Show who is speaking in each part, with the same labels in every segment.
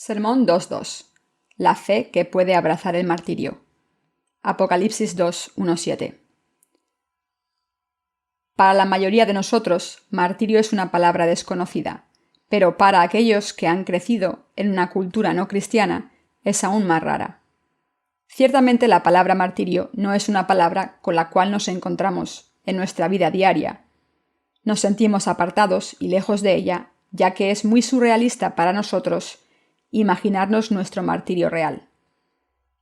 Speaker 1: Sermón 2.2. La fe que puede abrazar el martirio. Apocalipsis 2.1.7. Para la mayoría de nosotros, martirio es una palabra desconocida, pero para aquellos que han crecido en una cultura no cristiana, es aún más rara. Ciertamente la palabra martirio no es una palabra con la cual nos encontramos en nuestra vida diaria. Nos sentimos apartados y lejos de ella, ya que es muy surrealista para nosotros imaginarnos nuestro martirio real.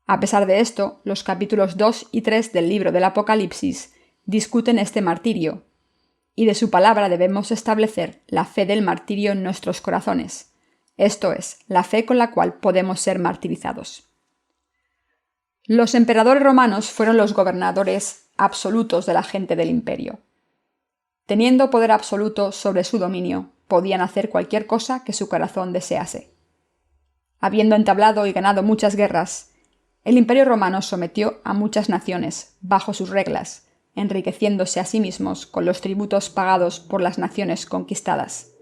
Speaker 1: A pesar de esto, los capítulos 2 y 3 del libro del Apocalipsis discuten este martirio, y de su palabra debemos establecer la fe del martirio en nuestros corazones, esto es, la fe con la cual podemos ser martirizados. Los emperadores romanos fueron los gobernadores absolutos de la gente del imperio. Teniendo poder absoluto sobre su dominio, podían hacer cualquier cosa que su corazón desease. Habiendo entablado y ganado muchas guerras, el Imperio romano sometió a muchas naciones bajo sus reglas, enriqueciéndose a sí mismos con los tributos pagados por las naciones conquistadas.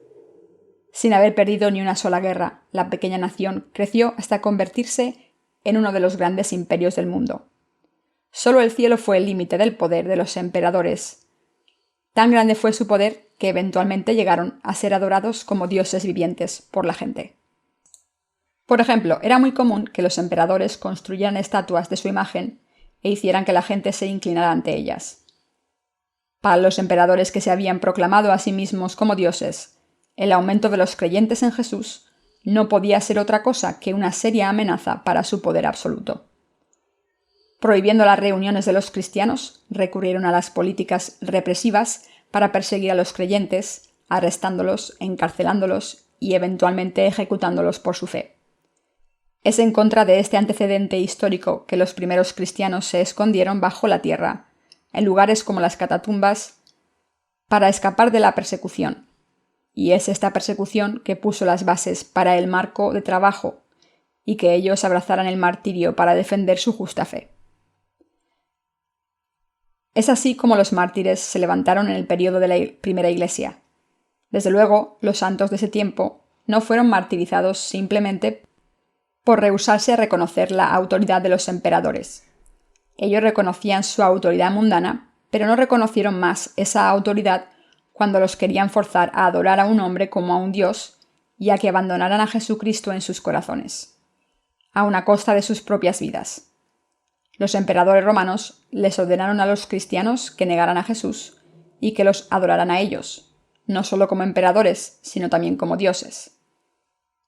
Speaker 1: Sin haber perdido ni una sola guerra, la pequeña nación creció hasta convertirse en uno de los grandes imperios del mundo. Solo el cielo fue el límite del poder de los emperadores. Tan grande fue su poder que eventualmente llegaron a ser adorados como dioses vivientes por la gente. Por ejemplo, era muy común que los emperadores construyeran estatuas de su imagen e hicieran que la gente se inclinara ante ellas. Para los emperadores que se habían proclamado a sí mismos como dioses, el aumento de los creyentes en Jesús no podía ser otra cosa que una seria amenaza para su poder absoluto. Prohibiendo las reuniones de los cristianos, recurrieron a las políticas represivas para perseguir a los creyentes, arrestándolos, encarcelándolos y eventualmente ejecutándolos por su fe. Es en contra de este antecedente histórico que los primeros cristianos se escondieron bajo la tierra, en lugares como las catatumbas, para escapar de la persecución. Y es esta persecución que puso las bases para el marco de trabajo y que ellos abrazaran el martirio para defender su justa fe. Es así como los mártires se levantaron en el período de la primera iglesia. Desde luego, los santos de ese tiempo no fueron martirizados simplemente por rehusarse a reconocer la autoridad de los emperadores. Ellos reconocían su autoridad mundana, pero no reconocieron más esa autoridad cuando los querían forzar a adorar a un hombre como a un dios y a que abandonaran a Jesucristo en sus corazones, aun a costa de sus propias vidas. Los emperadores romanos les ordenaron a los cristianos que negaran a Jesús y que los adoraran a ellos, no solo como emperadores, sino también como dioses.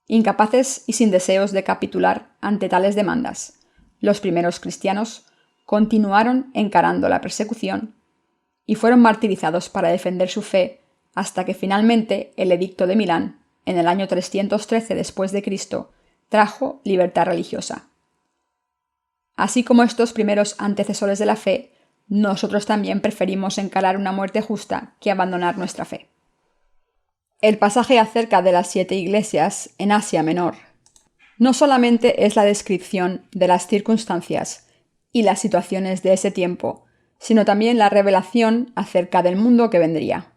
Speaker 1: Incapaces y sin deseos de capitular ante tales demandas, los primeros cristianos continuaron encarando la persecución y fueron martirizados para defender su fe hasta que finalmente el Edicto de Milán, en el año 313 después de Cristo, trajo libertad religiosa. Así como estos primeros antecesores de la fe, nosotros también preferimos encarar una muerte justa que abandonar nuestra fe. El pasaje acerca de las 7 iglesias en Asia Menor no solamente es la descripción de las circunstancias y las situaciones de ese tiempo, sino también la revelación acerca del mundo que vendría.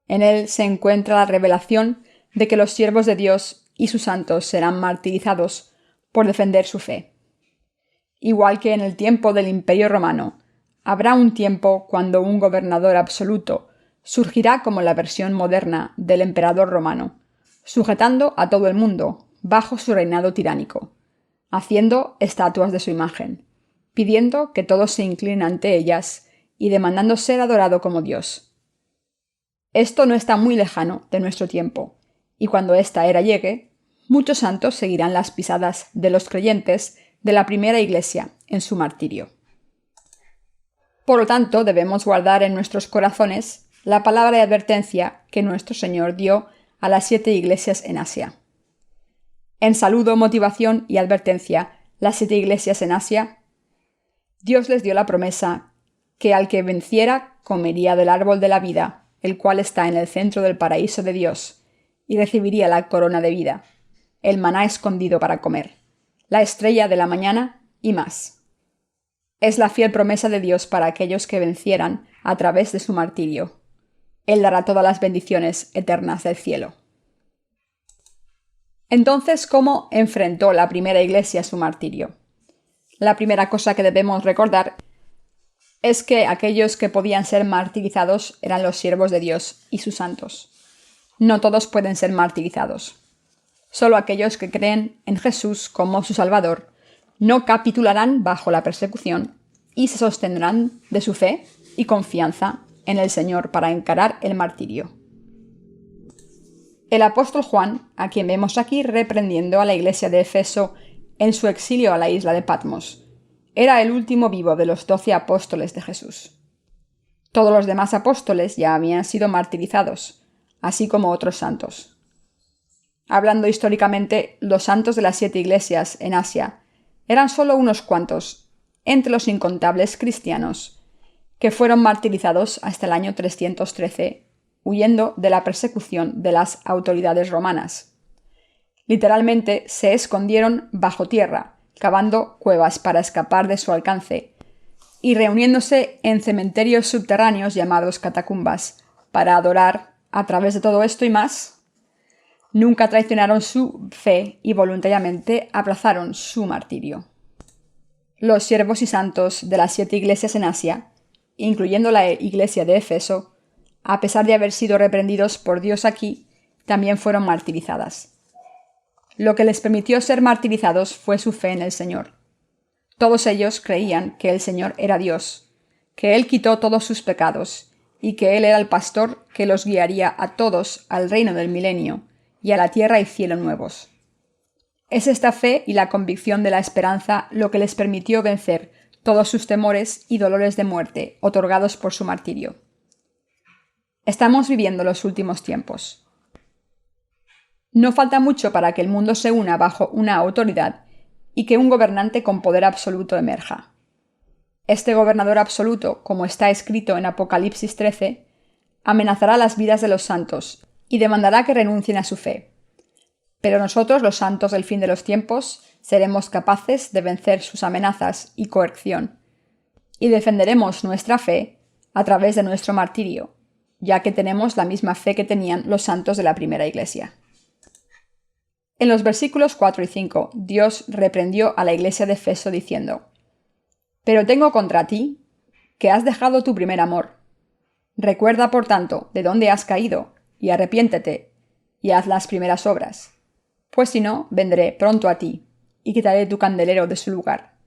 Speaker 1: En él se encuentra la revelación de que los siervos de Dios y sus santos serán martirizados por defender su fe. Igual que en el tiempo del Imperio Romano, habrá un tiempo cuando un gobernador absoluto surgirá como la versión moderna del emperador romano, sujetando a todo el mundo bajo su reinado tiránico, haciendo estatuas de su imagen, pidiendo que todos se inclinen ante ellas y demandando ser adorado como Dios. Esto no está muy lejano de nuestro tiempo, y cuando esta era llegue, muchos santos seguirán las pisadas de los creyentes de la primera iglesia en su martirio. Por lo tanto, debemos guardar en nuestros corazones la palabra de advertencia que nuestro Señor dio a las 7 iglesias en Asia. En saludo, motivación y advertencia, las 7 iglesias en Asia, Dios les dio la promesa que al que venciera comería del árbol de la vida, el cual está en el centro del paraíso de Dios, y recibiría la corona de vida, el maná escondido para comer, la estrella de la mañana y más. Es la fiel promesa de Dios para aquellos que vencieran a través de su martirio. Él dará todas las bendiciones eternas del cielo. Entonces, ¿cómo enfrentó la primera iglesia su martirio? La primera cosa que debemos recordar es que aquellos que podían ser martirizados eran los siervos de Dios y sus santos. No todos pueden ser martirizados. Solo aquellos que creen en Jesús como su Salvador no capitularán bajo la persecución y se sostendrán de su fe y confianza en el Señor para encarar el martirio. El apóstol Juan, a quien vemos aquí reprendiendo a la iglesia de Efeso en su exilio a la isla de Patmos, era el último vivo de los 12 apóstoles de Jesús. Todos los demás apóstoles ya habían sido martirizados, así como otros santos. Hablando históricamente, los santos de las 7 iglesias en Asia eran solo unos cuantos, entre los incontables cristianos, que fueron martirizados hasta el año 313, huyendo de la persecución de las autoridades romanas. Literalmente se escondieron bajo tierra, cavando cuevas para escapar de su alcance, y reuniéndose en cementerios subterráneos llamados catacumbas, para adorar, a través de todo esto y más. Nunca traicionaron su fe y voluntariamente aplazaron su martirio. Los siervos y santos de las 7 iglesias en Asia, incluyendo la iglesia de Efeso, a pesar de haber sido reprendidos por Dios aquí, también fueron martirizadas. Lo que les permitió ser martirizados fue su fe en el Señor. Todos ellos creían que el Señor era Dios, que Él quitó todos sus pecados y que Él era el pastor que los guiaría a todos al reino del milenio y a la tierra y cielo nuevos. Es esta fe y la convicción de la esperanza lo que les permitió vencer todos sus temores y dolores de muerte otorgados por su martirio. Estamos viviendo los últimos tiempos. No falta mucho para que el mundo se una bajo una autoridad y que un gobernante con poder absoluto emerja. Este gobernador absoluto, como está escrito en Apocalipsis 13, amenazará las vidas de los santos y demandará que renuncien a su fe. Pero nosotros, los santos del fin de los tiempos, seremos capaces de vencer sus amenazas y coerción, y defenderemos nuestra fe a través de nuestro martirio, ya que tenemos la misma fe que tenían los santos de la primera iglesia. En los versículos 4 y 5, Dios reprendió a la iglesia de Efeso diciendo: «Pero tengo contra ti que has dejado tu primer amor. Recuerda, por tanto, de dónde has caído, y arrepiéntete, y haz las primeras obras. Pues si no, vendré pronto a ti, y quitaré tu candelero de su lugar,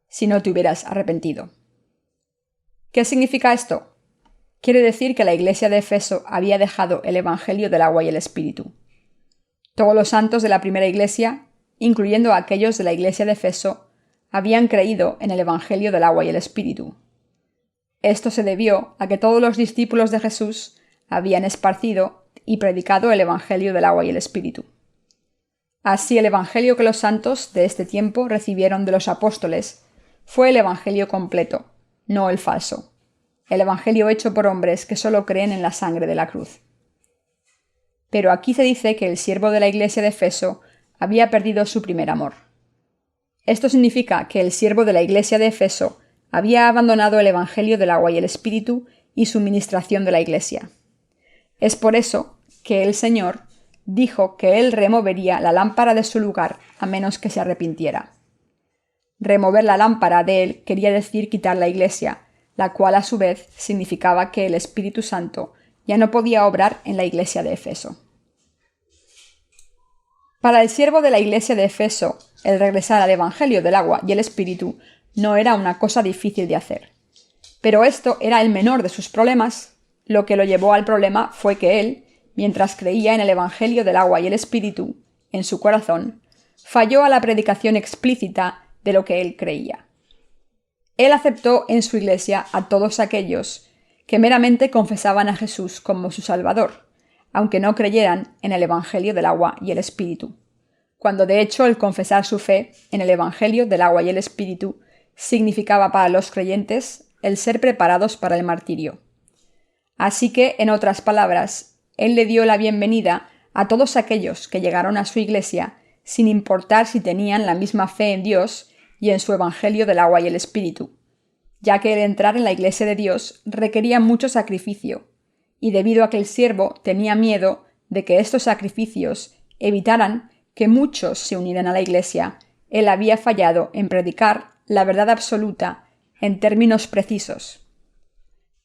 Speaker 1: si no te hubieras arrepentido». ¿Qué significa esto? Quiere decir que la iglesia de Efeso había dejado el evangelio del agua y el espíritu. Todos los santos de la primera iglesia, incluyendo a aquellos de la iglesia de Efeso, habían creído en el evangelio del agua y el espíritu. Esto se debió a que todos los discípulos de Jesús habían esparcido y predicado el evangelio del agua y el espíritu. Así, el evangelio que los santos de este tiempo recibieron de los apóstoles fue el evangelio completo, no el falso, el evangelio hecho por hombres que solo creen en la sangre de la cruz. Pero aquí se dice que el siervo de la iglesia de Efeso había perdido su primer amor. Esto significa que el siervo de la iglesia de Efeso había abandonado el evangelio del agua y el espíritu y su ministración de la iglesia. Es por eso que el Señor dijo que Él removería la lámpara de su lugar a menos que se arrepintiera. Remover la lámpara de Él quería decir quitar la iglesia, la cual a su vez significaba que el Espíritu Santo ya no podía obrar en la iglesia de Efeso. Para el siervo de la iglesia de Efeso, el regresar al evangelio del agua y el espíritu no era una cosa difícil de hacer. Pero esto era el menor de sus problemas. Lo que lo llevó al problema fue que él, mientras creía en el evangelio del agua y el espíritu, en su corazón, falló a la predicación explícita de lo que él creía. Él aceptó en su iglesia a todos aquellos que meramente confesaban a Jesús como su Salvador, aunque no creyeran en el evangelio del agua y el espíritu, cuando de hecho el confesar su fe en el evangelio del agua y el espíritu significaba para los creyentes el ser preparados para el martirio. Así que, en otras palabras, Él le dio la bienvenida a todos aquellos que llegaron a su iglesia sin importar si tenían la misma fe en Dios y en su evangelio del agua y el espíritu, ya que el entrar en la iglesia de Dios requería mucho sacrificio, y debido a que el siervo tenía miedo de que estos sacrificios evitaran que muchos se unieran a la Iglesia, él había fallado en predicar la verdad absoluta en términos precisos.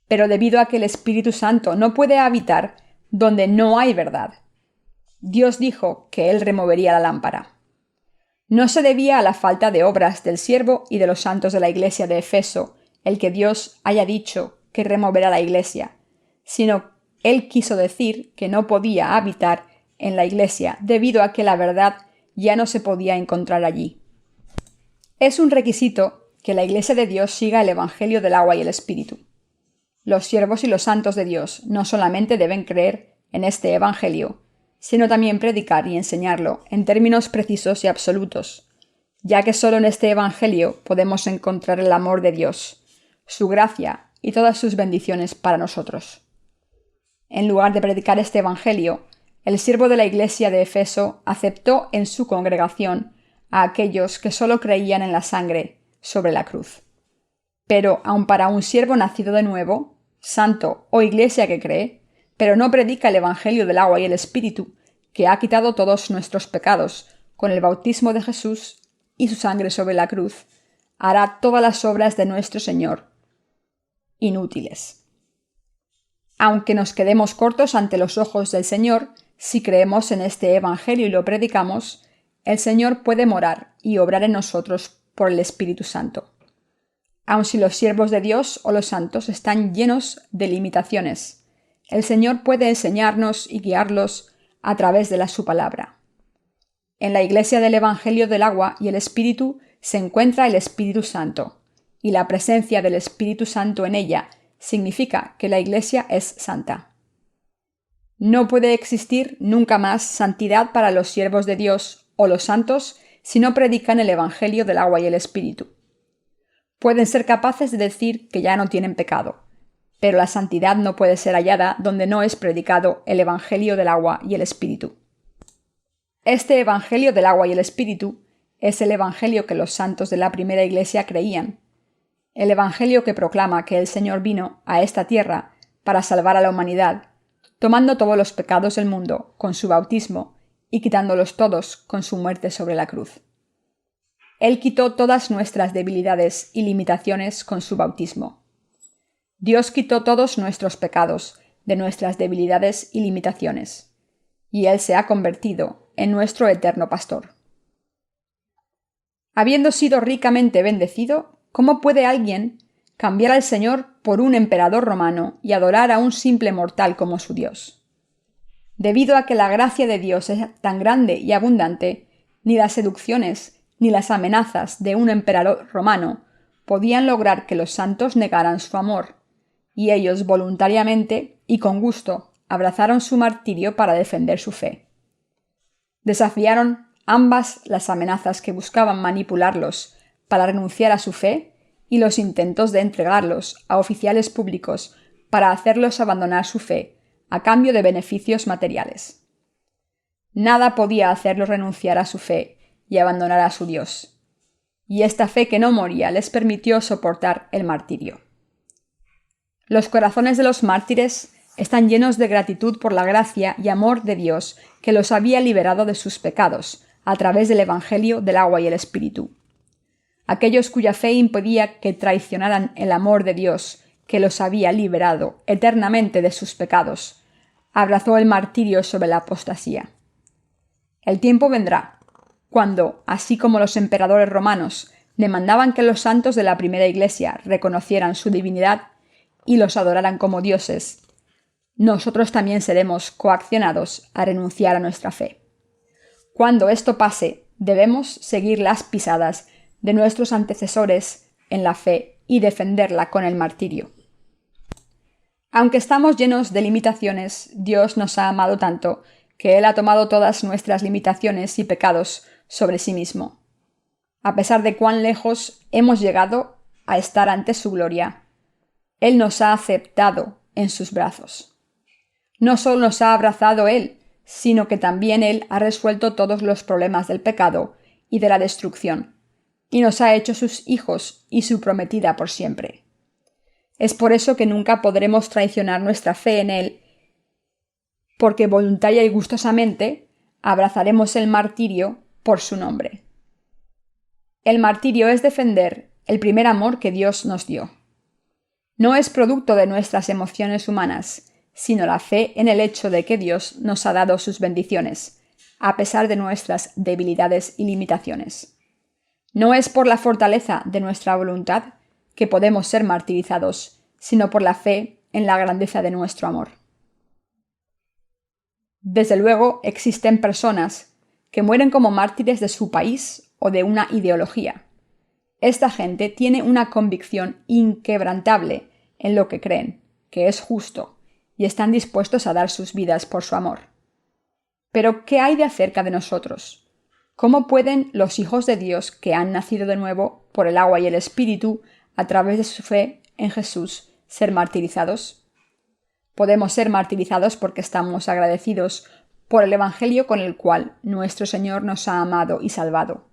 Speaker 1: Pero debido a que el Espíritu Santo no puede habitar donde no hay verdad, Dios dijo que él removería la lámpara. No se debía a la falta de obras del siervo y de los santos de la Iglesia de Efeso el que Dios haya dicho que removerá la Iglesia, sino él quiso decir que no podía habitar en la Iglesia debido a que la verdad ya no se podía encontrar allí. Es un requisito que la Iglesia de Dios siga el Evangelio del agua y el Espíritu. Los siervos y los santos de Dios no solamente deben creer en este Evangelio, sino también predicar y enseñarlo en términos precisos y absolutos, ya que solo en este Evangelio podemos encontrar el amor de Dios, su gracia y todas sus bendiciones para nosotros. En lugar de predicar este Evangelio, el siervo de la Iglesia de Efeso aceptó en su congregación a aquellos que solo creían en la sangre sobre la cruz. Pero aun para un siervo nacido de nuevo, santo o iglesia que cree, pero no predica el Evangelio del agua y el Espíritu, que ha quitado todos nuestros pecados con el bautismo de Jesús y su sangre sobre la cruz, hará todas las obras de nuestro Señor inútiles. Aunque nos quedemos cortos ante los ojos del Señor, si creemos en este Evangelio y lo predicamos, el Señor puede morar y obrar en nosotros por el Espíritu Santo. Aun si los siervos de Dios o los santos están llenos de limitaciones, el Señor puede enseñarnos y guiarlos a través de su palabra. En la Iglesia del Evangelio del agua y el Espíritu se encuentra el Espíritu Santo, y la presencia del Espíritu Santo en ella significa que la Iglesia es santa. No puede existir nunca más santidad para los siervos de Dios o los santos si no predican el Evangelio del agua y el Espíritu. Pueden ser capaces de decir que ya no tienen pecado, pero la santidad no puede ser hallada donde no es predicado el Evangelio del agua y el Espíritu. Este Evangelio del agua y el Espíritu es el Evangelio que los santos de la primera Iglesia creían, el Evangelio que proclama que el Señor vino a esta tierra para salvar a la humanidad, tomando todos los pecados del mundo con su bautismo y quitándolos todos con su muerte sobre la cruz. Él quitó todas nuestras debilidades y limitaciones con su bautismo. Dios quitó todos nuestros pecados de nuestras debilidades y limitaciones, y Él se ha convertido en nuestro eterno pastor. Habiendo sido ricamente bendecido, ¿cómo puede alguien cambiar al Señor por un emperador romano y adorar a un simple mortal como su Dios? Debido a que la gracia de Dios es tan grande y abundante, ni las seducciones ni las amenazas de un emperador romano podían lograr que los santos negaran su amor, y ellos voluntariamente y con gusto abrazaron su martirio para defender su fe. Desafiaron ambas las amenazas que buscaban manipularlos para renunciar a su fe y los intentos de entregarlos a oficiales públicos para hacerlos abandonar su fe a cambio de beneficios materiales. Nada podía hacerlos renunciar a su fe y abandonar a su Dios, y esta fe que no moría les permitió soportar el martirio. Los corazones de los mártires están llenos de gratitud por la gracia y amor de Dios que los había liberado de sus pecados a través del Evangelio del agua y el Espíritu. Aquellos cuya fe impedía que traicionaran el amor de Dios que los había liberado eternamente de sus pecados, abrazó el martirio sobre la apostasía. El tiempo vendrá, cuando, así como los emperadores romanos demandaban que los santos de la primera Iglesia reconocieran su divinidad y los adoraran como dioses, nosotros también seremos coaccionados a renunciar a nuestra fe. Cuando esto pase, debemos seguir las pisadas de nuestros antecesores en la fe y defenderla con el martirio. Aunque estamos llenos de limitaciones, Dios nos ha amado tanto que Él ha tomado todas nuestras limitaciones y pecados sobre sí mismo. A pesar de cuán lejos hemos llegado a estar ante su gloria, Él nos ha aceptado en sus brazos. No solo nos ha abrazado Él, sino que también Él ha resuelto todos los problemas del pecado y de la destrucción, y nos ha hecho sus hijos y su prometida por siempre. Es por eso que nunca podremos traicionar nuestra fe en Él, porque voluntaria y gustosamente abrazaremos el martirio por su nombre. El martirio es defender el primer amor que Dios nos dio. No es producto de nuestras emociones humanas, sino la fe en el hecho de que Dios nos ha dado sus bendiciones, a pesar de nuestras debilidades y limitaciones. No es por la fortaleza de nuestra voluntad que podemos ser martirizados, sino por la fe en la grandeza de nuestro amor. Desde luego, existen personas que mueren como mártires de su país o de una ideología. Esta gente tiene una convicción inquebrantable en lo que creen, que es justo, y están dispuestos a dar sus vidas por su amor. Pero, ¿qué hay de acerca de nosotros? ¿Cómo pueden los hijos de Dios que han nacido de nuevo por el agua y el Espíritu, a través de su fe en Jesús, ser martirizados? Podemos ser martirizados porque estamos agradecidos por el Evangelio con el cual nuestro Señor nos ha amado y salvado,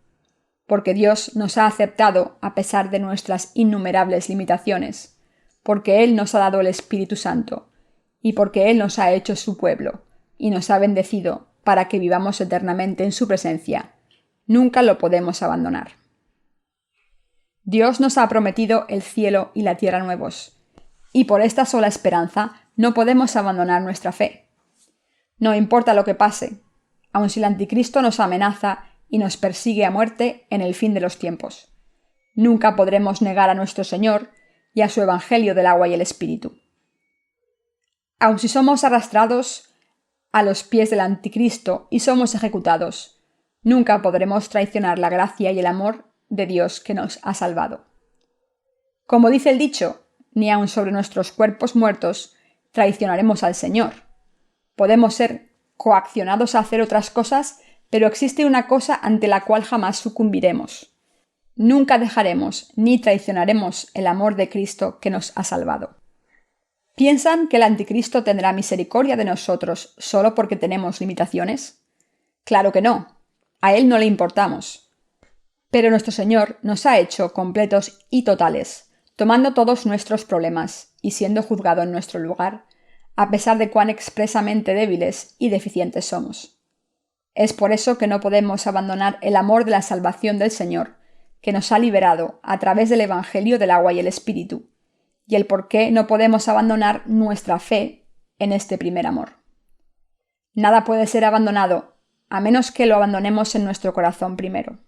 Speaker 1: porque Dios nos ha aceptado a pesar de nuestras innumerables limitaciones, porque Él nos ha dado el Espíritu Santo, y porque Él nos ha hecho su pueblo, y nos ha bendecido para que vivamos eternamente en su presencia. Nunca lo podemos abandonar. Dios nos ha prometido el cielo y la tierra nuevos, y por esta sola esperanza no podemos abandonar nuestra fe. No importa lo que pase, aun si el anticristo nos amenaza y nos persigue a muerte en el fin de los tiempos. Nunca podremos negar a nuestro Señor y a su Evangelio del agua y el Espíritu. Aun si somos arrastrados a los pies del anticristo y somos ejecutados, nunca podremos traicionar la gracia y el amor de Dios que nos ha salvado. Como dice el dicho, ni aun sobre nuestros cuerpos muertos traicionaremos al Señor. Podemos ser coaccionados a hacer otras cosas, pero existe una cosa ante la cual jamás sucumbiremos. Nunca dejaremos ni traicionaremos el amor de Cristo que nos ha salvado. ¿Piensan que el anticristo tendrá misericordia de nosotros solo porque tenemos limitaciones? Claro que no. A él no le importamos. Pero nuestro Señor nos ha hecho completos y totales, tomando todos nuestros problemas y siendo juzgado en nuestro lugar, a pesar de cuán expresamente débiles y deficientes somos. Es por eso que no podemos abandonar el amor de la salvación del Señor, que nos ha liberado a través del Evangelio del agua y el Espíritu, y el por qué no podemos abandonar nuestra fe en este primer amor. Nada puede ser abandonado, a menos que lo abandonemos en nuestro corazón primero.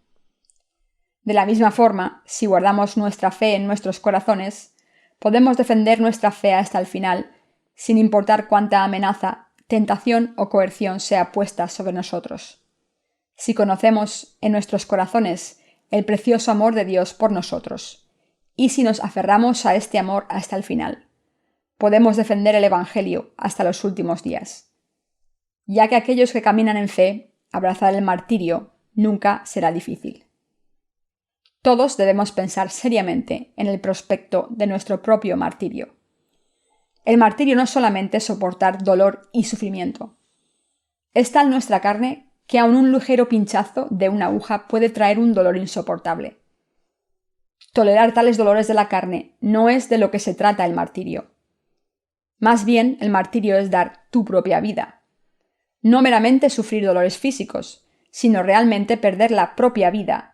Speaker 1: De la misma forma, si guardamos nuestra fe en nuestros corazones, podemos defender nuestra fe hasta el final, sin importar cuánta amenaza, tentación o coerción sea puesta sobre nosotros. Si conocemos en nuestros corazones el precioso amor de Dios por nosotros, y si nos aferramos a este amor hasta el final, podemos defender el Evangelio hasta los últimos días. Ya que aquellos que caminan en fe, abrazar el martirio nunca será difícil. Todos debemos pensar seriamente en el prospecto de nuestro propio martirio. El martirio no es solamente soportar dolor y sufrimiento. Es tal nuestra carne que aun un ligero pinchazo de una aguja puede traer un dolor insoportable. Tolerar tales dolores de la carne no es de lo que se trata el martirio. Más bien, el martirio es dar tu propia vida. No meramente sufrir dolores físicos, sino realmente perder la propia vida.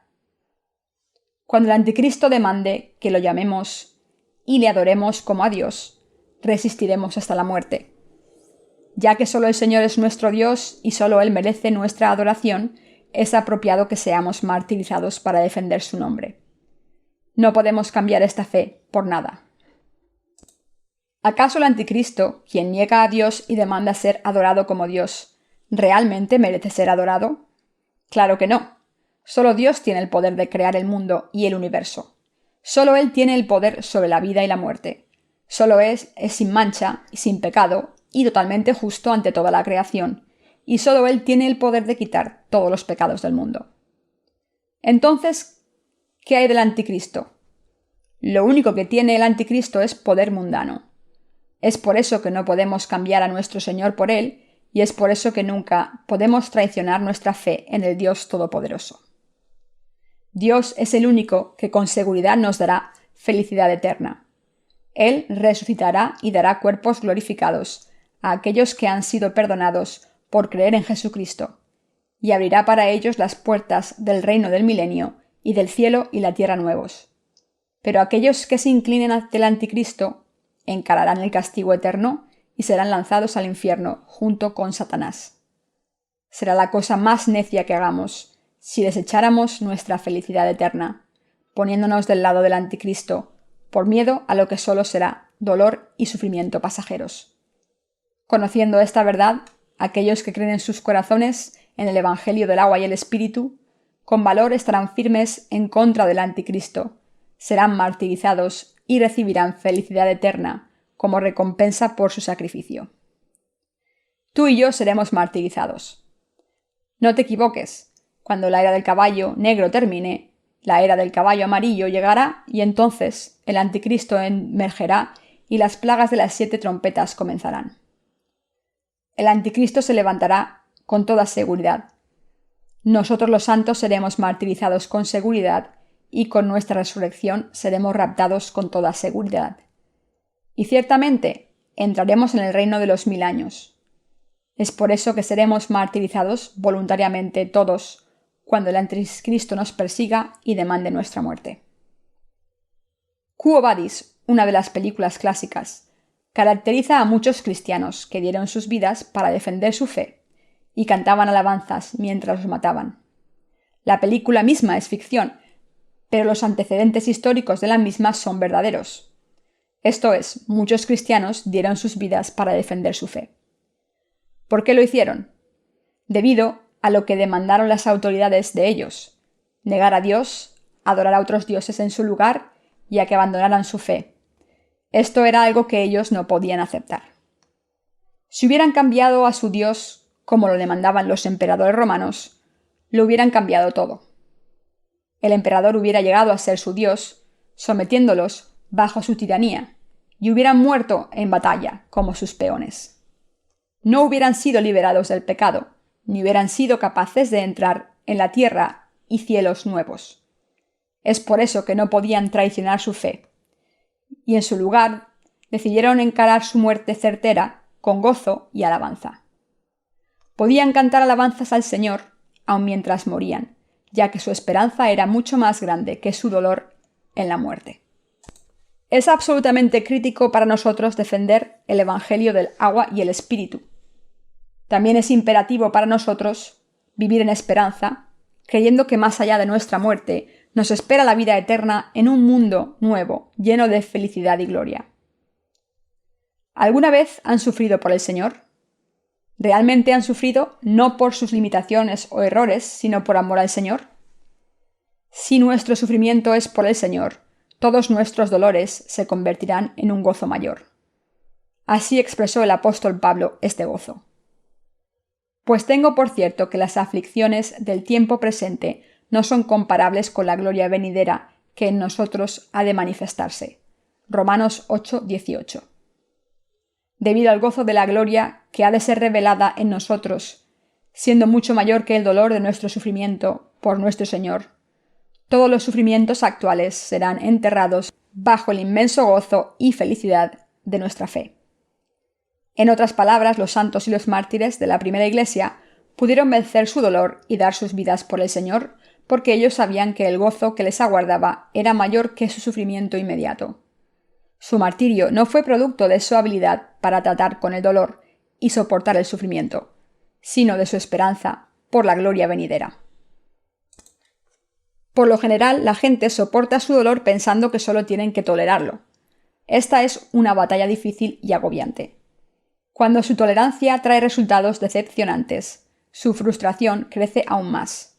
Speaker 1: Cuando el anticristo demande que lo llamemos y le adoremos como a Dios, resistiremos hasta la muerte. Ya que solo el Señor es nuestro Dios y solo Él merece nuestra adoración, es apropiado que seamos martirizados para defender su nombre. No podemos cambiar esta fe por nada. ¿Acaso el anticristo, quien niega a Dios y demanda ser adorado como Dios, realmente merece ser adorado? Claro que no. Solo Dios tiene el poder de crear el mundo y el universo. Solo Él tiene el poder sobre la vida y la muerte. Solo es sin mancha y sin pecado y totalmente justo ante toda la creación, y solo Él tiene el poder de quitar todos los pecados del mundo. Entonces, ¿qué hay del anticristo? Lo único que tiene el anticristo es poder mundano. Es por eso que no podemos cambiar a nuestro Señor por Él, y es por eso que nunca podemos traicionar nuestra fe en el Dios Todopoderoso. Dios es el único que con seguridad nos dará felicidad eterna. Él resucitará y dará cuerpos glorificados a aquellos que han sido perdonados por creer en Jesucristo, y abrirá para ellos las puertas del reino del milenio y del cielo y la tierra nuevos. Pero aquellos que se inclinen ante el anticristo encararán el castigo eterno y serán lanzados al infierno junto con Satanás. Será la cosa más necia que hagamos si desecháramos nuestra felicidad eterna, poniéndonos del lado del anticristo, por miedo a lo que solo será dolor y sufrimiento pasajeros. Conociendo esta verdad, aquellos que creen en sus corazones en el Evangelio del agua y el Espíritu, con valor estarán firmes en contra del anticristo, serán martirizados y recibirán felicidad eterna como recompensa por su sacrificio. Tú y yo seremos martirizados. No te equivoques, cuando la era del caballo negro termine, la era del caballo amarillo llegará y entonces el anticristo emergerá y las plagas de las 7 trompetas comenzarán. El anticristo se levantará con toda seguridad. Nosotros los santos seremos martirizados con seguridad y con nuestra resurrección seremos raptados con toda seguridad. Y ciertamente entraremos en el reino de los 1000 años. Es por eso que seremos martirizados voluntariamente todos cuando el anticristo nos persiga y demande nuestra muerte. Quo Vadis, una de las películas clásicas, caracteriza a muchos cristianos que dieron sus vidas para defender su fe y cantaban alabanzas mientras los mataban. La película misma es ficción, pero los antecedentes históricos de la misma son verdaderos. Esto es, muchos cristianos dieron sus vidas para defender su fe. ¿Por qué lo hicieron? Debido a lo que demandaron las autoridades de ellos: negar a Dios, adorar a otros dioses en su lugar y a que abandonaran su fe. Esto era algo que ellos no podían aceptar. Si hubieran cambiado a su Dios, como lo demandaban los emperadores romanos, lo hubieran cambiado todo. El emperador hubiera llegado a ser su Dios, sometiéndolos bajo su tiranía, y hubieran muerto en batalla como sus peones. No hubieran sido liberados del pecado, ni hubieran sido capaces de entrar en la tierra y cielos nuevos. Es por eso que no podían traicionar su fe, y en su lugar decidieron encarar su muerte certera con gozo y alabanza. Podían cantar alabanzas al Señor aun mientras morían, ya que su esperanza era mucho más grande que su dolor en la muerte. Es absolutamente crítico para nosotros defender el Evangelio del agua y el Espíritu. También es imperativo para nosotros vivir en esperanza, creyendo que más allá de nuestra muerte nos espera la vida eterna en un mundo nuevo, lleno de felicidad y gloria. ¿Alguna vez han sufrido por el Señor? ¿Realmente han sufrido no por sus limitaciones o errores, sino por amor al Señor? Si nuestro sufrimiento es por el Señor, todos nuestros dolores se convertirán en un gozo mayor. Así expresó el apóstol Pablo este gozo. Pues tengo por cierto que las aflicciones del tiempo presente no son comparables con la gloria venidera que en nosotros ha de manifestarse. Romanos 8:18. Debido al gozo de la gloria que ha de ser revelada en nosotros, siendo mucho mayor que el dolor de nuestro sufrimiento por nuestro Señor, todos los sufrimientos actuales serán enterrados bajo el inmenso gozo y felicidad de nuestra fe. En otras palabras, los santos y los mártires de la primera iglesia pudieron vencer su dolor y dar sus vidas por el Señor, porque ellos sabían que el gozo que les aguardaba era mayor que su sufrimiento inmediato. Su martirio no fue producto de su habilidad para tratar con el dolor y soportar el sufrimiento, sino de su esperanza por la gloria venidera. Por lo general, la gente soporta su dolor pensando que solo tienen que tolerarlo. Esta es una batalla difícil y agobiante. Cuando su tolerancia trae resultados decepcionantes, su frustración crece aún más.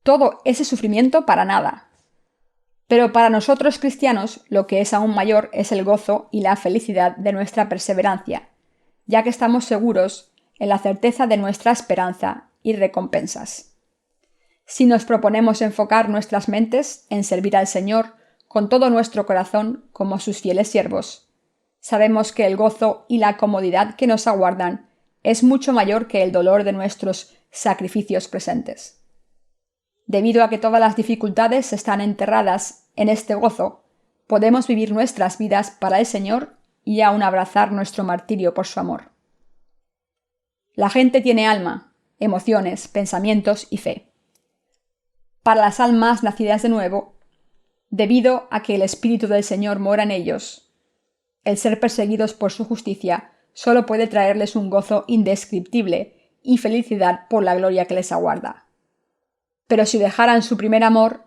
Speaker 1: Todo ese sufrimiento para nada. Pero para nosotros cristianos, lo que es aún mayor es el gozo y la felicidad de nuestra perseverancia, ya que estamos seguros en la certeza de nuestra esperanza y recompensas. Si nos proponemos enfocar nuestras mentes en servir al Señor con todo nuestro corazón como sus fieles siervos, sabemos que el gozo y la comodidad que nos aguardan es mucho mayor que el dolor de nuestros sacrificios presentes. Debido a que todas las dificultades están enterradas en este gozo, podemos vivir nuestras vidas para el Señor y aún abrazar nuestro martirio por su amor. La gente tiene alma, emociones, pensamientos y fe. Para las almas nacidas de nuevo, debido a que el Espíritu del Señor mora en ellos, el ser perseguidos por su justicia solo puede traerles un gozo indescriptible y felicidad por la gloria que les aguarda. Pero si dejaran su primer amor,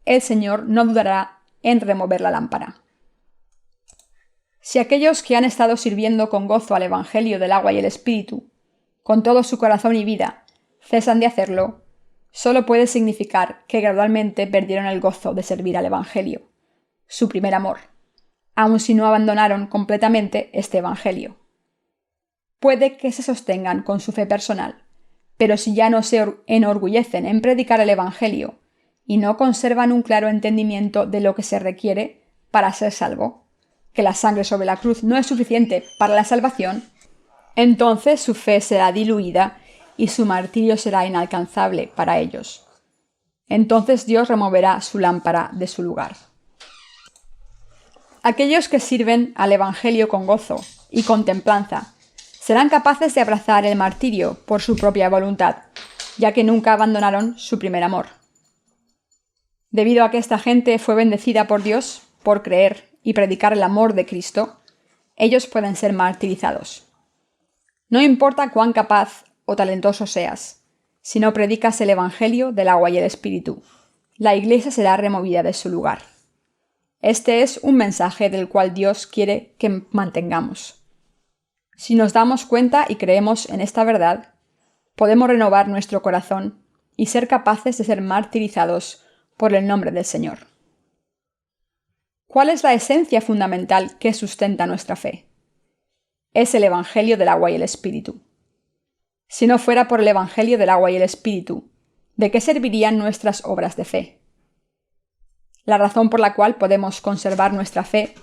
Speaker 1: el Señor no dudará en remover la lámpara. Si aquellos que han estado sirviendo con gozo al Evangelio del agua y el Espíritu, con todo su corazón y vida, cesan de hacerlo, solo puede significar que gradualmente perdieron el gozo de servir al Evangelio, su primer amor, aun si no abandonaron completamente este Evangelio. Puede que se sostengan con su fe personal, pero si ya no se enorgullecen en predicar el Evangelio y no conservan un claro entendimiento de lo que se requiere para ser salvo, que la sangre sobre la cruz no es suficiente para la salvación, entonces su fe será diluida y su martirio será inalcanzable para ellos. Entonces Dios removerá su lámpara de su lugar. Aquellos que sirven al Evangelio con gozo y con templanza serán capaces de abrazar el martirio por su propia voluntad, ya que nunca abandonaron su primer amor. Debido a que esta gente fue bendecida por Dios por creer y predicar el amor de Cristo, ellos pueden ser martirizados. No importa cuán capaz o talentoso seas, si no predicas el Evangelio del agua y el Espíritu, la Iglesia será removida de su lugar. Este es un mensaje del cual Dios quiere que mantengamos. Si nos damos cuenta y creemos en esta verdad, podemos renovar nuestro corazón y ser capaces de ser martirizados por el nombre del Señor. ¿Cuál es la esencia fundamental que sustenta nuestra fe? Es el Evangelio del agua y el Espíritu. Si no fuera por el Evangelio del agua y el Espíritu, ¿de qué servirían nuestras obras de fe? La razón por la cual podemos conservar nuestra fe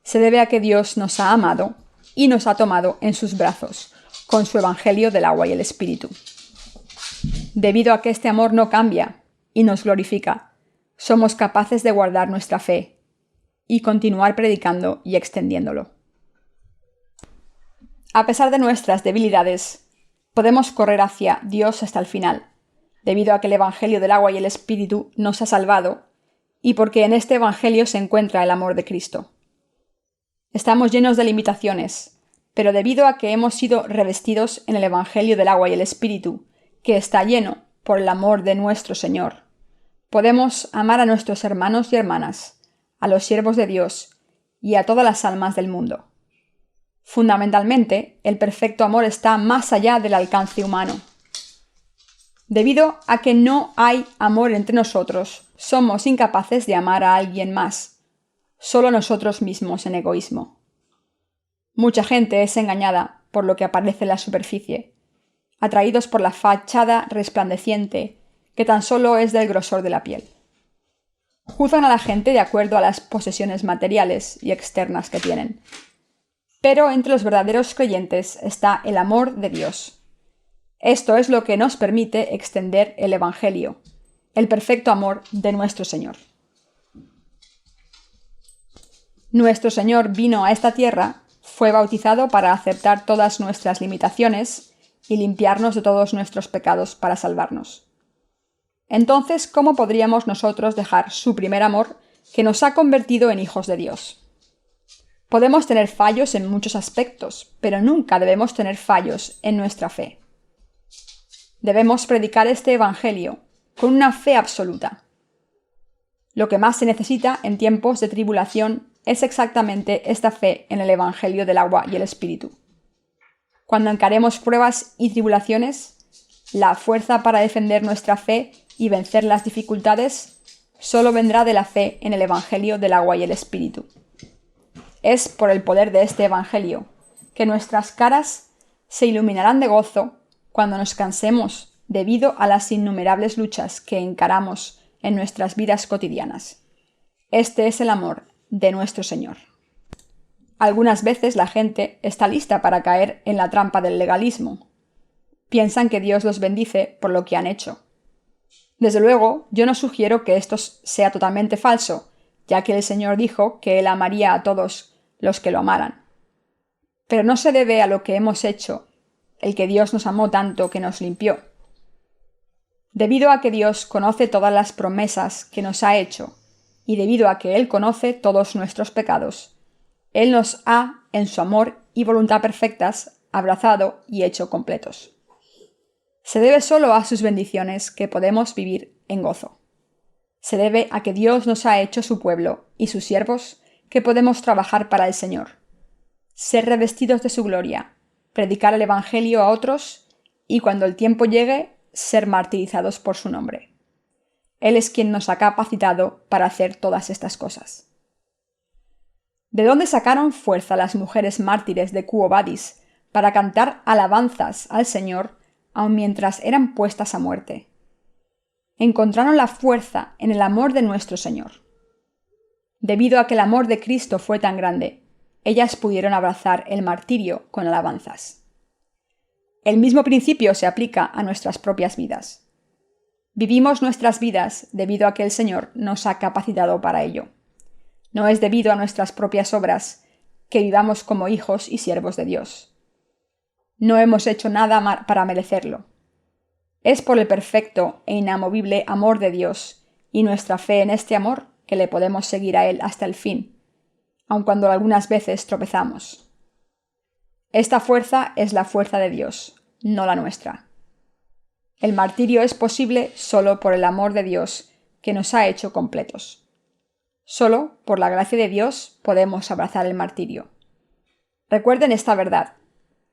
Speaker 1: se debe a que Dios nos ha amado y nos ha tomado en sus brazos con su Evangelio del agua y el Espíritu. Debido a que este amor no cambia y nos glorifica, somos capaces de guardar nuestra fe y continuar predicando y extendiéndolo. A pesar de nuestras debilidades, podemos correr hacia Dios hasta el final, debido a que el Evangelio del agua y el Espíritu nos ha salvado y porque en este Evangelio se encuentra el amor de Cristo. Estamos llenos de limitaciones, pero debido a que hemos sido revestidos en el Evangelio del agua y el Espíritu, que está lleno por el amor de nuestro Señor, podemos amar a nuestros hermanos y hermanas, a los siervos de Dios y a todas las almas del mundo. Fundamentalmente, el perfecto amor está más allá del alcance humano. Debido a que no hay amor entre nosotros, somos incapaces de amar a alguien más, solo nosotros mismos en egoísmo. Mucha gente es engañada por lo que aparece en la superficie, atraídos por la fachada resplandeciente que tan solo es del grosor de la piel. Juzgan a la gente de acuerdo a las posesiones materiales y externas que tienen. Pero entre los verdaderos creyentes está el amor de Dios. Esto es lo que nos permite extender el Evangelio, el perfecto amor de nuestro Señor. Nuestro Señor vino a esta tierra, fue bautizado para aceptar todas nuestras limitaciones y limpiarnos de todos nuestros pecados para salvarnos. Entonces, ¿cómo podríamos nosotros dejar su primer amor que nos ha convertido en hijos de Dios? Podemos tener fallos en muchos aspectos, pero nunca debemos tener fallos en nuestra fe. Debemos predicar este Evangelio con una fe absoluta. Lo que más se necesita en tiempos de tribulación es exactamente esta fe en el Evangelio del agua y el Espíritu. Cuando encaremos pruebas y tribulaciones, la fuerza para defender nuestra fe y vencer las dificultades solo vendrá de la fe en el Evangelio del agua y el Espíritu. Es por el poder de este Evangelio que nuestras caras se iluminarán de gozo cuando nos cansemos debido a las innumerables luchas que encaramos en nuestras vidas cotidianas. Este es el amor de nuestro Señor. Algunas veces la gente está lista para caer en la trampa del legalismo. Piensan que Dios los bendice por lo que han hecho. Desde luego, yo no sugiero que esto sea totalmente falso, ya que el Señor dijo que Él amaría a todos los que lo amaran. Pero no se debe a lo que hemos hecho, el que Dios nos amó tanto que nos limpió, Debido a que Dios conoce todas las promesas que nos ha hecho, y debido a que Él conoce todos nuestros pecados, Él nos ha, en su amor y voluntad perfectas, abrazado y hecho completos. Se debe solo a sus bendiciones que podemos vivir en gozo. Se debe a que Dios nos ha hecho su pueblo y sus siervos, que podemos trabajar para el Señor, ser revestidos de su gloria, predicar el Evangelio a otros y, cuando el tiempo llegue, ser martirizados por su nombre. Él es quien nos ha capacitado para hacer todas estas cosas. ¿De dónde sacaron fuerza las mujeres mártires de Quo Vadis para cantar alabanzas al Señor aun mientras eran puestas a muerte? Encontraron la fuerza en el amor de nuestro Señor. Debido a que el amor de Cristo fue tan grande, ellas pudieron abrazar el martirio con alabanzas. El mismo principio se aplica a nuestras propias vidas. Vivimos nuestras vidas debido a que el Señor nos ha capacitado para ello. No es debido a nuestras propias obras que vivamos como hijos y siervos de Dios. No hemos hecho nada para merecerlo. Es por el perfecto e inamovible amor de Dios y nuestra fe en este amor que le podemos seguir a Él hasta el fin, aun cuando algunas veces tropezamos. Esta fuerza es la fuerza de Dios, no la nuestra. El martirio es posible solo por el amor de Dios que nos ha hecho completos. Solo por la gracia de Dios podemos abrazar el martirio. Recuerden esta verdad,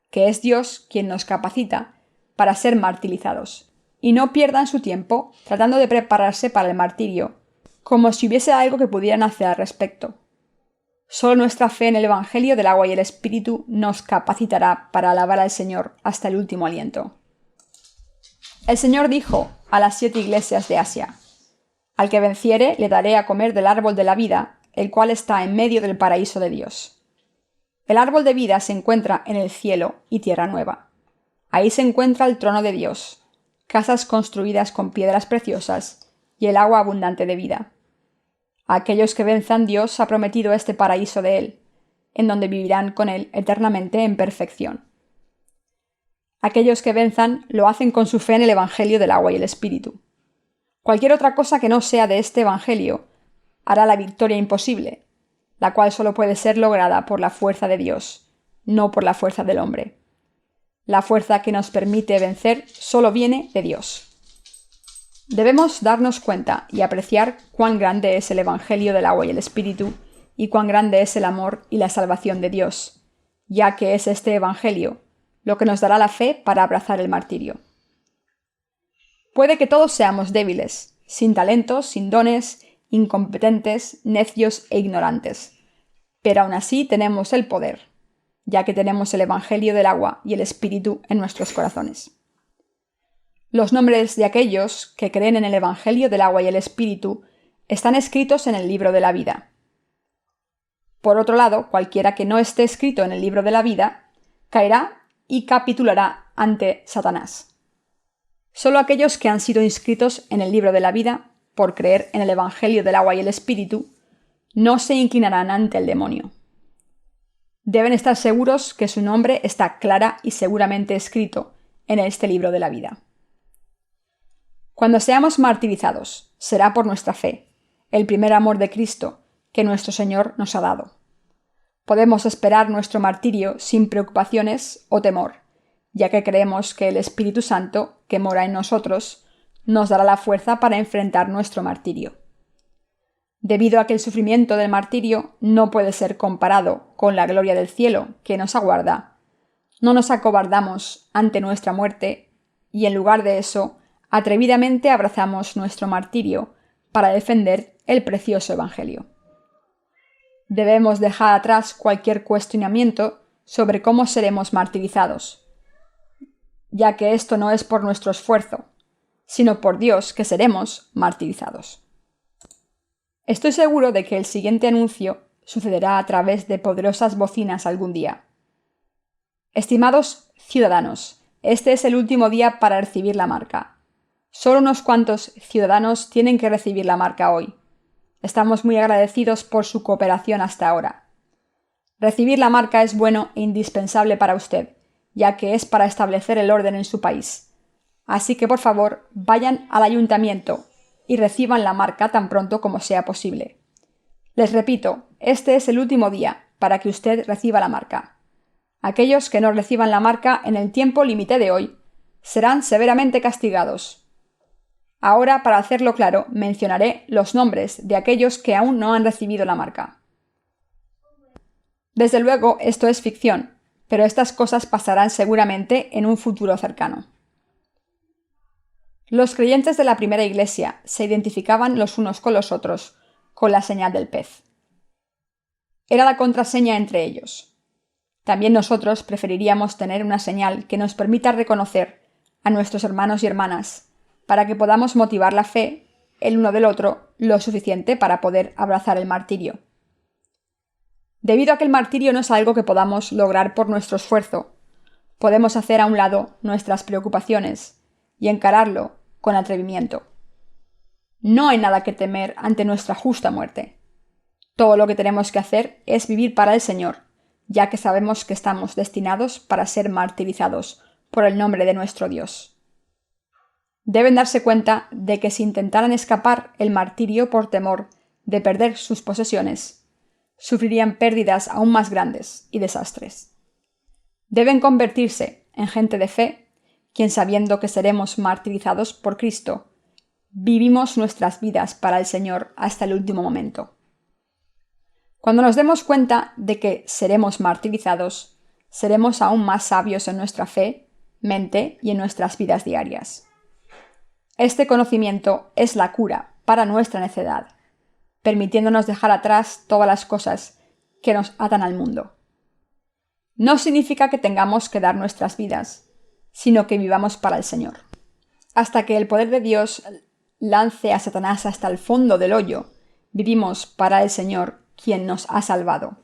Speaker 1: que es Dios quien nos capacita para ser martirizados, y no pierdan su tiempo tratando de prepararse para el martirio, como si hubiese algo que pudieran hacer al respecto. Solo nuestra fe en el Evangelio del agua y el Espíritu nos capacitará para alabar al Señor hasta el último aliento. El Señor dijo a las 7 iglesias de Asia: al que venciere le daré a comer del árbol de la vida, el cual está en medio del paraíso de Dios. El árbol de vida se encuentra en el cielo y tierra nueva. Ahí se encuentra el trono de Dios, casas construidas con piedras preciosas y el agua abundante de vida. A aquellos que venzan, Dios ha prometido este paraíso de Él, en donde vivirán con Él eternamente en perfección. Aquellos que venzan lo hacen con su fe en el Evangelio del agua y el Espíritu. Cualquier otra cosa que no sea de este Evangelio hará la victoria imposible, la cual solo puede ser lograda por la fuerza de Dios, no por la fuerza del hombre. La fuerza que nos permite vencer solo viene de Dios. Debemos darnos cuenta y apreciar cuán grande es el Evangelio del agua y el Espíritu, y cuán grande es el amor y la salvación de Dios, ya que es este Evangelio lo que nos dará la fe para abrazar el martirio. Puede que todos seamos débiles, sin talentos, sin dones, incompetentes, necios e ignorantes, pero aún así tenemos el poder, ya que tenemos el Evangelio del agua y el Espíritu en nuestros corazones. Los nombres de aquellos que creen en el Evangelio del agua y el Espíritu están escritos en el libro de la vida. Por otro lado, cualquiera que no esté escrito en el libro de la vida caerá y capitulará ante Satanás. Solo aquellos que han sido inscritos en el libro de la vida por creer en el Evangelio del agua y el Espíritu no se inclinarán ante el demonio. Deben estar seguros que su nombre está clara y seguramente escrito en este libro de la vida. Cuando seamos martirizados, será por nuestra fe, el primer amor de Cristo que nuestro Señor nos ha dado. Podemos esperar nuestro martirio sin preocupaciones o temor, ya que creemos que el Espíritu Santo, que mora en nosotros, nos dará la fuerza para enfrentar nuestro martirio. Debido a que el sufrimiento del martirio no puede ser comparado con la gloria del cielo que nos aguarda, no nos acobardamos ante nuestra muerte y, en lugar de eso, atrevidamente abrazamos nuestro martirio para defender el precioso Evangelio. Debemos dejar atrás cualquier cuestionamiento sobre cómo seremos martirizados, ya que esto no es por nuestro esfuerzo, sino por Dios que seremos martirizados. Estoy seguro de que el siguiente anuncio sucederá a través de poderosas bocinas algún día. Estimados ciudadanos, este es el último día para recibir la marca. Solo unos cuantos ciudadanos tienen que recibir la marca hoy. Estamos muy agradecidos por su cooperación hasta ahora. Recibir la marca es bueno e indispensable para usted, ya que es para establecer el orden en su país. Así que por favor, vayan al ayuntamiento y reciban la marca tan pronto como sea posible. Les repito, este es el último día para que usted reciba la marca. Aquellos que no reciban la marca en el tiempo límite de hoy serán severamente castigados. Ahora, para hacerlo claro, mencionaré los nombres de aquellos que aún no han recibido la marca. Desde luego, esto es ficción, pero estas cosas pasarán seguramente en un futuro cercano. Los creyentes de la primera iglesia se identificaban los unos con los otros con la señal del pez. Era la contraseña entre ellos. También nosotros preferiríamos tener una señal que nos permita reconocer a nuestros hermanos y hermanas, para que podamos motivar la fe el uno del otro lo suficiente para poder abrazar el martirio. Debido a que el martirio no es algo que podamos lograr por nuestro esfuerzo, podemos hacer a un lado nuestras preocupaciones y encararlo con atrevimiento. No hay nada que temer ante nuestra justa muerte. Todo lo que tenemos que hacer es vivir para el Señor, ya que sabemos que estamos destinados para ser martirizados por el nombre de nuestro Dios. Deben darse cuenta de que si intentaran escapar el martirio por temor de perder sus posesiones, sufrirían pérdidas aún más grandes y desastres. Deben convertirse en gente de fe, quien sabiendo que seremos martirizados por Cristo, vivimos nuestras vidas para el Señor hasta el último momento. Cuando nos demos cuenta de que seremos martirizados, seremos aún más sabios en nuestra fe, mente y en nuestras vidas diarias. Este conocimiento es la cura para nuestra necedad, permitiéndonos dejar atrás todas las cosas que nos atan al mundo. No significa que tengamos que dar nuestras vidas, sino que vivamos para el Señor. Hasta que el poder de Dios lance a Satanás hasta el fondo del hoyo, vivimos para el Señor, quien nos ha salvado.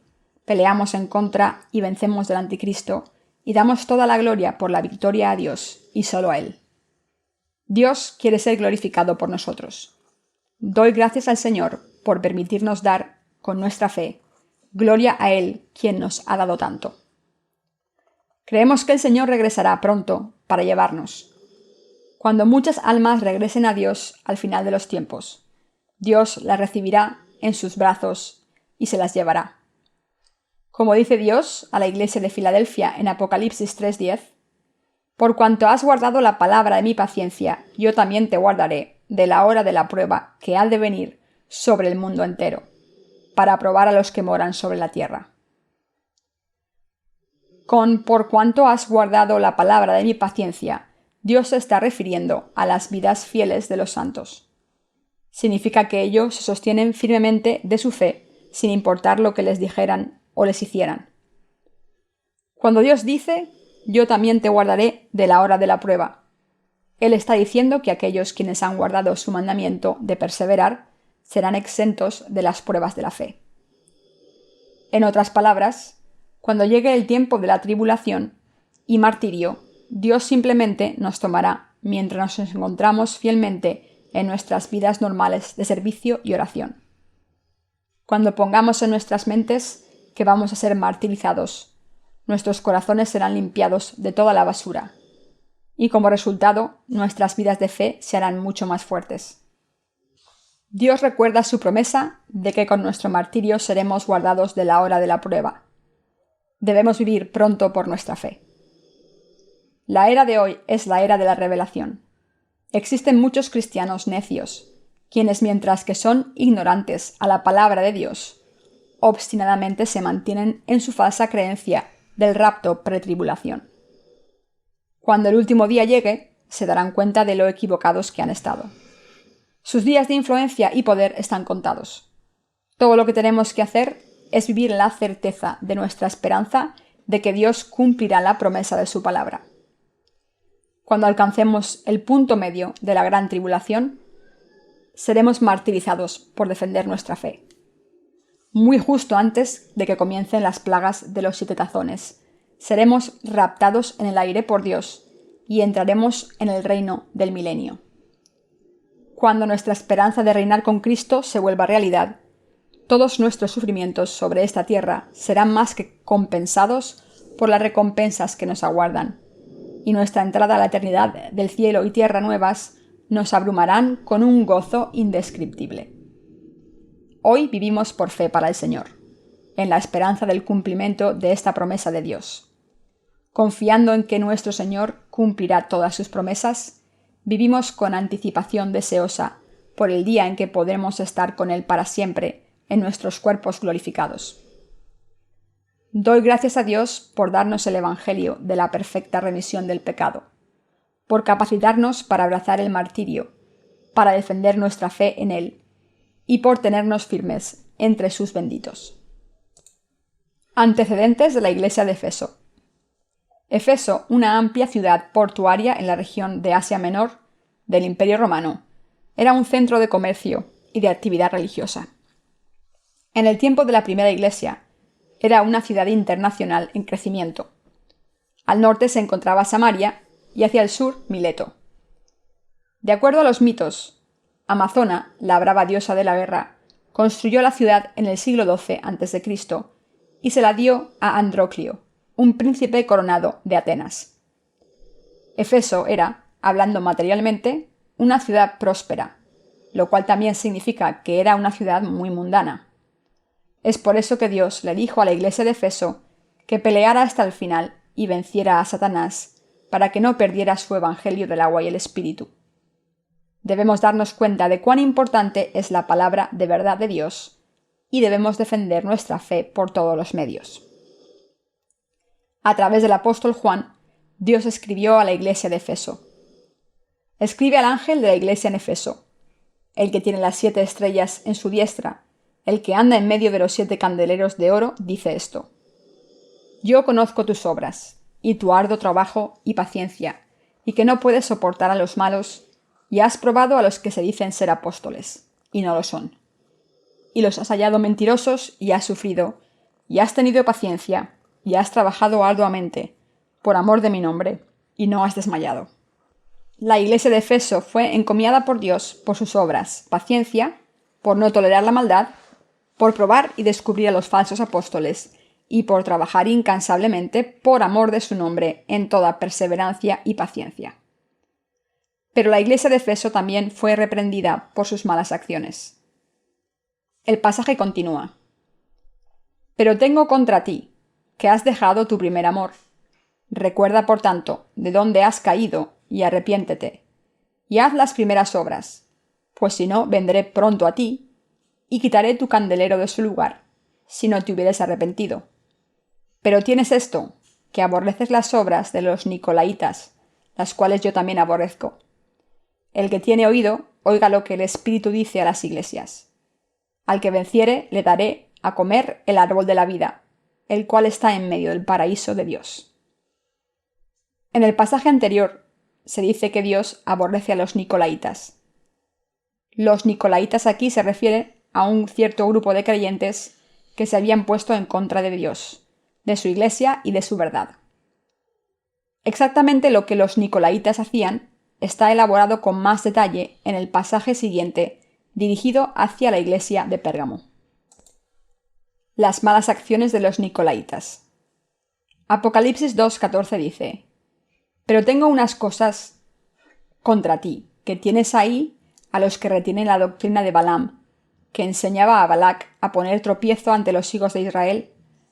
Speaker 1: Peleamos en contra y vencemos del anticristo y damos toda la gloria por la victoria a Dios y solo a Él. Dios quiere ser glorificado por nosotros. Doy gracias al Señor por permitirnos dar, con nuestra fe, gloria a Él, quien nos ha dado tanto. Creemos que el Señor regresará pronto para llevarnos. Cuando muchas almas regresen a Dios al final de los tiempos, Dios las recibirá en sus brazos y se las llevará. Como dice Dios a la iglesia de Filadelfia en Apocalipsis 3:10, por cuanto has guardado la palabra de mi paciencia, yo también te guardaré de la hora de la prueba que ha de venir sobre el mundo entero, para probar a los que moran sobre la tierra. Con por cuanto has guardado la palabra de mi paciencia, Dios se está refiriendo a las vidas fieles de los santos. Significa que ellos se sostienen firmemente de su fe, sin importar lo que les dijeran o les hicieran. Cuando Dios dice, yo también te guardaré de la hora de la prueba, Él está diciendo que aquellos quienes han guardado su mandamiento de perseverar serán exentos de las pruebas de la fe. En otras palabras, cuando llegue el tiempo de la tribulación y martirio, Dios simplemente nos tomará mientras nos encontramos fielmente en nuestras vidas normales de servicio y oración. Cuando pongamos en nuestras mentes que vamos a ser martirizados, nuestros corazones serán limpiados de toda la basura, y como resultado, nuestras vidas de fe se harán mucho más fuertes. Dios recuerda su promesa de que con nuestro martirio seremos guardados de la hora de la prueba. Debemos vivir pronto por nuestra fe. La era de hoy es la era de la revelación. Existen muchos cristianos necios, quienes mientras que son ignorantes a la palabra de Dios, obstinadamente se mantienen en su falsa creencia del rapto pretribulación. Cuando el último día llegue, se darán cuenta de lo equivocados que han estado. Sus días de influencia y poder están contados. Todo lo que tenemos que hacer es vivir en la certeza de nuestra esperanza de que Dios cumplirá la promesa de su palabra. Cuando alcancemos el punto medio de la gran tribulación, seremos martirizados por defender nuestra fe. Muy justo antes de que comiencen las plagas de los 7 tazones, seremos raptados en el aire por Dios y entraremos en el reino del milenio. Cuando nuestra esperanza de reinar con Cristo se vuelva realidad, todos nuestros sufrimientos sobre esta tierra serán más que compensados por las recompensas que nos aguardan, y nuestra entrada a la eternidad del cielo y tierra nuevas nos abrumarán con un gozo indescriptible. Hoy vivimos por fe para el Señor, en la esperanza del cumplimiento de esta promesa de Dios. Confiando en que nuestro Señor cumplirá todas sus promesas, vivimos con anticipación deseosa por el día en que podremos estar con Él para siempre en nuestros cuerpos glorificados. Doy gracias a Dios por darnos el Evangelio de la perfecta remisión del pecado, por capacitarnos para abrazar el martirio, para defender nuestra fe en Él, y por tenernos firmes entre sus benditos. Antecedentes de la iglesia de Efeso. Efeso, una amplia ciudad portuaria en la región de Asia Menor del Imperio Romano, era un centro de comercio y de actividad religiosa. En el tiempo de la primera iglesia, era una ciudad internacional en crecimiento. Al norte se encontraba Samaria y hacia el sur Mileto. De acuerdo a los mitos, Amazona, la brava diosa de la guerra, construyó la ciudad en el siglo XII a.C. y se la dio a Andróclio, un príncipe coronado de Atenas. Efeso era, hablando materialmente, una ciudad próspera, lo cual también significa que era una ciudad muy mundana. Es por eso que Dios le dijo a la iglesia de Efeso que peleara hasta el final y venciera a Satanás, para que no perdiera su evangelio del agua y el espíritu. Debemos darnos cuenta de cuán importante es la palabra de verdad de Dios y debemos defender nuestra fe por todos los medios. A través del apóstol Juan, Dios escribió a la iglesia de Efeso. Escribe al ángel de la iglesia en Efeso, el que tiene las 7 estrellas en su diestra, el que anda en medio de los 7 candeleros de oro, dice esto: Yo conozco tus obras, y tu arduo trabajo y paciencia, y que no puedes soportar a los malos, y has probado a los que se dicen ser apóstoles, y no lo son. Y los has hallado mentirosos, y has sufrido, y has tenido paciencia, y has trabajado arduamente, por amor de mi nombre, y no has desmayado. La iglesia de Efeso fue encomiada por Dios por sus obras, paciencia, por no tolerar la maldad, por probar y descubrir a los falsos apóstoles, y por trabajar incansablemente por amor de su nombre en toda perseverancia y paciencia. Pero la iglesia de Efeso también fue reprendida por sus malas acciones. El pasaje continúa. Pero tengo contra ti, que has dejado tu primer amor. Recuerda, por tanto, de dónde has caído, y arrepiéntete, y haz las primeras obras, pues si no, vendré pronto a ti, y quitaré tu candelero de su lugar, si no te hubieres arrepentido. Pero tienes esto, que aborreces las obras de los nicolaitas, las cuales yo también aborrezco. El que tiene oído, oiga lo que el Espíritu dice a las iglesias. Al que venciere, le daré a comer el árbol de la vida, el cual está en medio del paraíso de Dios. En el pasaje anterior se dice que Dios aborrece a los nicolaitas. Los nicolaitas aquí se refieren a un cierto grupo de creyentes que se habían puesto en contra de Dios, de su iglesia y de su verdad. Exactamente lo que los nicolaitas hacían está elaborado con más detalle en el pasaje siguiente, dirigido hacia la iglesia de Pérgamo. Las malas acciones de los nicolaitas. Apocalipsis 2:14 dice: Pero tengo unas cosas contra ti, que tienes ahí a los que retienen la doctrina de Balaam, que enseñaba a Balac a poner tropiezo ante los hijos de Israel,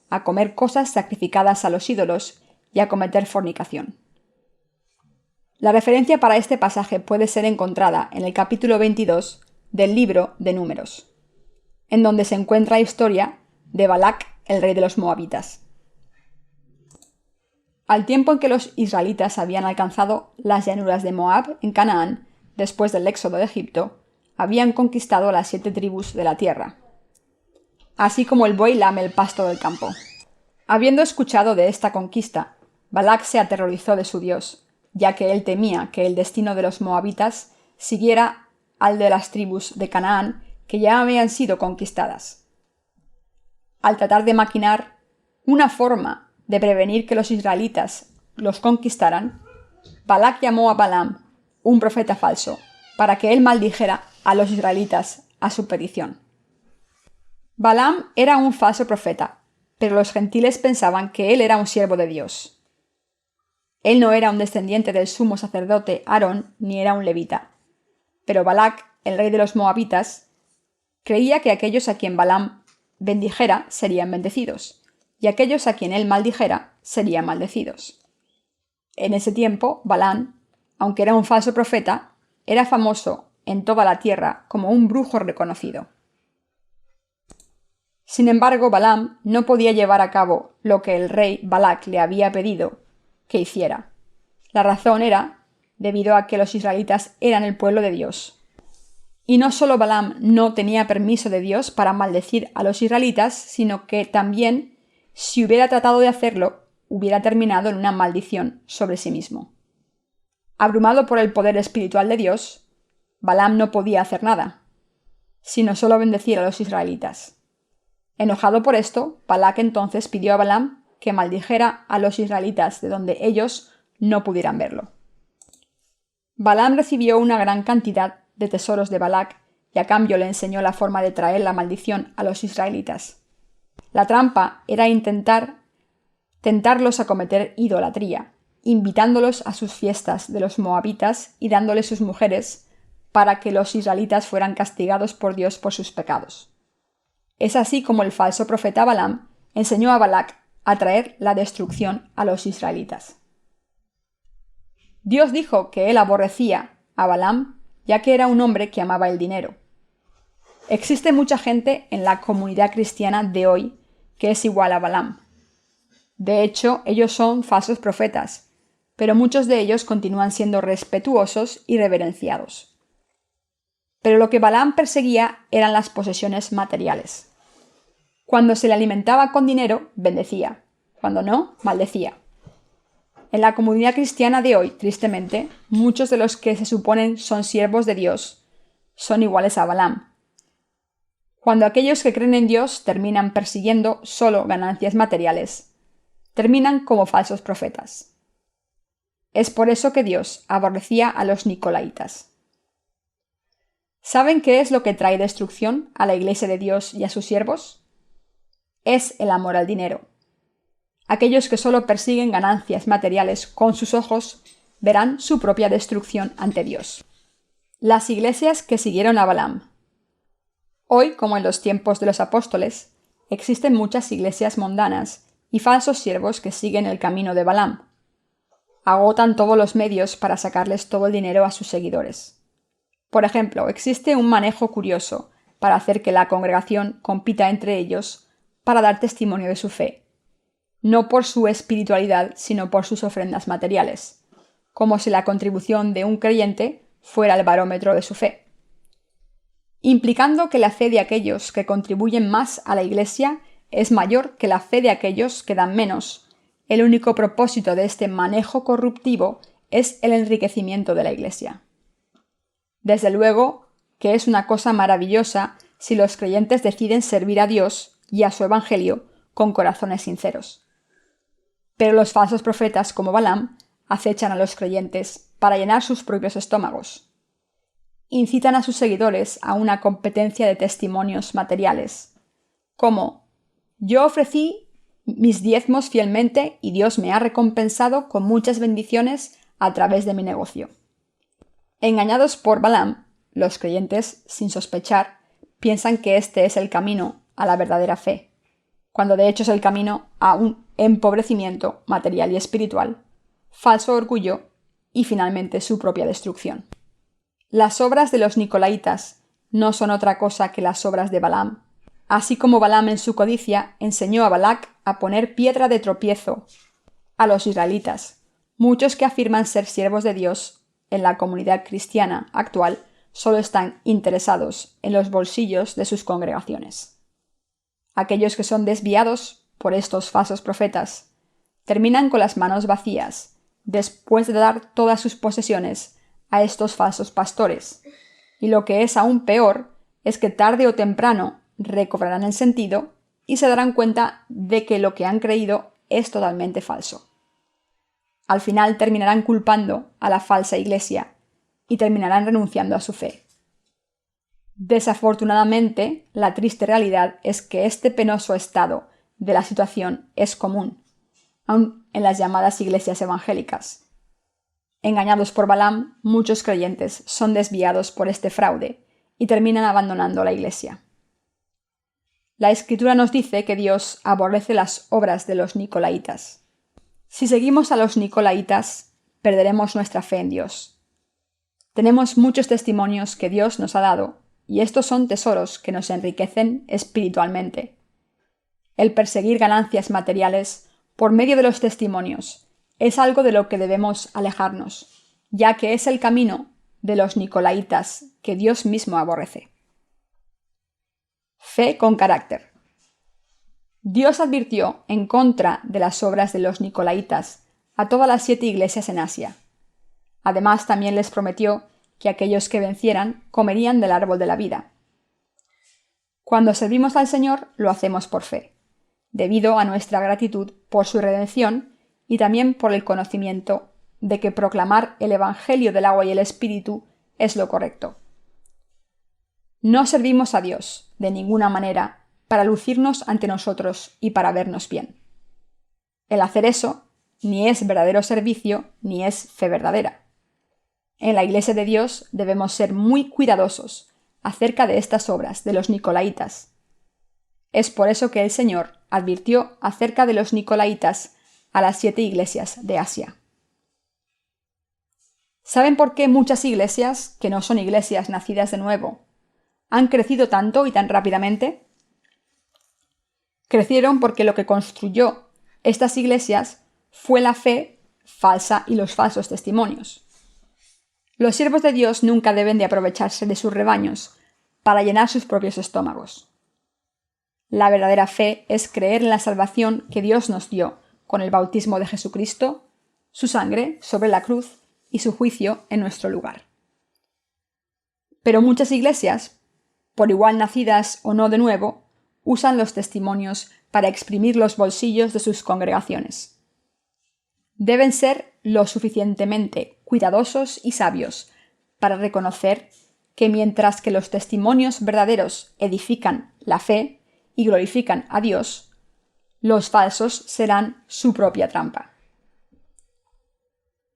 Speaker 1: a comer cosas sacrificadas a los ídolos y a cometer fornicación. La referencia para este pasaje puede ser encontrada en el capítulo 22 del libro de Números, en donde se encuentra la historia de Balac, el rey de los moabitas. Al tiempo en que los israelitas habían alcanzado las llanuras de Moab en Canaán, después del éxodo de Egipto, habían conquistado las 7 tribus de la tierra, así como el buey lame el pasto del campo. Habiendo escuchado de esta conquista, Balac se aterrorizó de su Dios, ya que él temía que el destino de los moabitas siguiera al de las tribus de Canaán que ya habían sido conquistadas. Al tratar de maquinar una forma de prevenir que los israelitas los conquistaran, Balac llamó a Balaam, un profeta falso, para que él maldijera a los israelitas a su petición. Balaam era un falso profeta, pero los gentiles pensaban que él era un siervo de Dios. Él no era un descendiente del sumo sacerdote Aarón ni era un levita. Pero Balac, el rey de los moabitas, creía que aquellos a quien Balaam bendijera serían bendecidos, y aquellos a quien él maldijera serían maldecidos. En ese tiempo, Balaam, aunque era un falso profeta, era famoso en toda la tierra como un brujo reconocido. Sin embargo, Balaam no podía llevar a cabo lo que el rey Balac le había pedido que hiciera. La razón era debido a que los israelitas eran el pueblo de Dios. Y no solo Balaam no tenía permiso de Dios para maldecir a los israelitas, sino que también, si hubiera tratado de hacerlo, hubiera terminado en una maldición sobre sí mismo. Abrumado por el poder espiritual de Dios, Balaam no podía hacer nada, sino solo bendecir a los israelitas. Enojado por esto, Balac entonces pidió a Balaam que maldijera a los israelitas de donde ellos no pudieran verlo. Balaam recibió una gran cantidad de tesoros de Balac y a cambio le enseñó la forma de traer la maldición a los israelitas. La trampa era tentarlos a cometer idolatría, invitándolos a sus fiestas de los moabitas y dándoles sus mujeres para que los israelitas fueran castigados por Dios por sus pecados. Es así como el falso profeta Balaam enseñó a Balac a traer la destrucción a los israelitas. Dios dijo que él aborrecía a Balaam, ya que era un hombre que amaba el dinero. Existe mucha gente en la comunidad cristiana de hoy que es igual a Balaam. De hecho, ellos son falsos profetas, pero muchos de ellos continúan siendo respetuosos y reverenciados. Pero lo que Balaam perseguía eran las posesiones materiales. Cuando se le alimentaba con dinero, bendecía. Cuando no, maldecía. En la comunidad cristiana de hoy, tristemente, muchos de los que se suponen son siervos de Dios son iguales a Balaam. Cuando aquellos que creen en Dios terminan persiguiendo solo ganancias materiales, terminan como falsos profetas. Es por eso que Dios aborrecía a los nicolaitas. ¿Saben qué es lo que trae destrucción a la Iglesia de Dios y a sus siervos? Es el amor al dinero. Aquellos que solo persiguen ganancias materiales con sus ojos verán su propia destrucción ante Dios. Las iglesias que siguieron a Balaam. Hoy, como en los tiempos de los apóstoles, existen muchas iglesias mundanas y falsos siervos que siguen el camino de Balaam. Agotan todos los medios para sacarles todo el dinero a sus seguidores. Por ejemplo, existe un manejo curioso para hacer que la congregación compita entre ellos para dar testimonio de su fe, no por su espiritualidad, sino por sus ofrendas materiales, como si la contribución de un creyente fuera el barómetro de su fe, implicando que la fe de aquellos que contribuyen más a la Iglesia es mayor que la fe de aquellos que dan menos. El único propósito de este manejo corruptivo es el enriquecimiento de la Iglesia. Desde luego que es una cosa maravillosa si los creyentes deciden servir a Dios y a su Evangelio con corazones sinceros. Pero los falsos profetas como Balaam acechan a los creyentes para llenar sus propios estómagos. Incitan a sus seguidores a una competencia de testimonios materiales, como «Yo ofrecí mis diezmos fielmente y Dios me ha recompensado con muchas bendiciones a través de mi negocio». Engañados por Balaam, los creyentes, sin sospechar, piensan que este es el camino a la verdadera fe, cuando de hecho es el camino a un empobrecimiento material y espiritual, falso orgullo y finalmente su propia destrucción. Las obras de los nicolaitas no son otra cosa que las obras de Balaam, así como Balaam en su codicia enseñó a Balac a poner piedra de tropiezo a los israelitas. Muchos que afirman ser siervos de Dios en la comunidad cristiana actual solo están interesados en los bolsillos de sus congregaciones. Aquellos que son desviados por estos falsos profetas terminan con las manos vacías después de dar todas sus posesiones a estos falsos pastores, y lo que es aún peor es que tarde o temprano recobrarán el sentido y se darán cuenta de que lo que han creído es totalmente falso. Al final terminarán culpando a la falsa iglesia y terminarán renunciando a su fe. Desafortunadamente, la triste realidad es que este penoso estado de la situación es común, aun en las llamadas iglesias evangélicas. Engañados por Balaam, muchos creyentes son desviados por este fraude y terminan abandonando la iglesia. La Escritura nos dice que Dios aborrece las obras de los nicolaitas. Si seguimos a los nicolaitas, perderemos nuestra fe en Dios. Tenemos muchos testimonios que Dios nos ha dado, y estos son tesoros que nos enriquecen espiritualmente. El perseguir ganancias materiales por medio de los testimonios es algo de lo que debemos alejarnos, ya que es el camino de los nicolaitas que Dios mismo aborrece. Fe con carácter. Dios advirtió en contra de las obras de los nicolaitas a todas las 7 iglesias en Asia. Además, también les prometió que aquellos que vencieran comerían del árbol de la vida. Cuando servimos al Señor, lo hacemos por fe, debido a nuestra gratitud por su redención y también por el conocimiento de que proclamar el Evangelio del agua y el Espíritu es lo correcto. No servimos a Dios, de ninguna manera, para lucirnos ante nosotros y para vernos bien. El hacer eso ni es verdadero servicio ni es fe verdadera. En la Iglesia de Dios debemos ser muy cuidadosos acerca de estas obras de los nicolaitas. Es por eso que el Señor advirtió acerca de los nicolaitas a las 7 iglesias de Asia. ¿Saben por qué muchas iglesias, que no son iglesias nacidas de nuevo, han crecido tanto y tan rápidamente? Crecieron porque lo que construyó estas iglesias fue la fe falsa y los falsos testimonios. Los siervos de Dios nunca deben de aprovecharse de sus rebaños para llenar sus propios estómagos. La verdadera fe es creer en la salvación que Dios nos dio con el bautismo de Jesucristo, su sangre sobre la cruz y su juicio en nuestro lugar. Pero muchas iglesias, por igual nacidas o no de nuevo, usan los testimonios para exprimir los bolsillos de sus congregaciones. Deben ser lo suficientemente cuidadosos y sabios para reconocer que mientras que los testimonios verdaderos edifican la fe y glorifican a Dios, los falsos serán su propia trampa.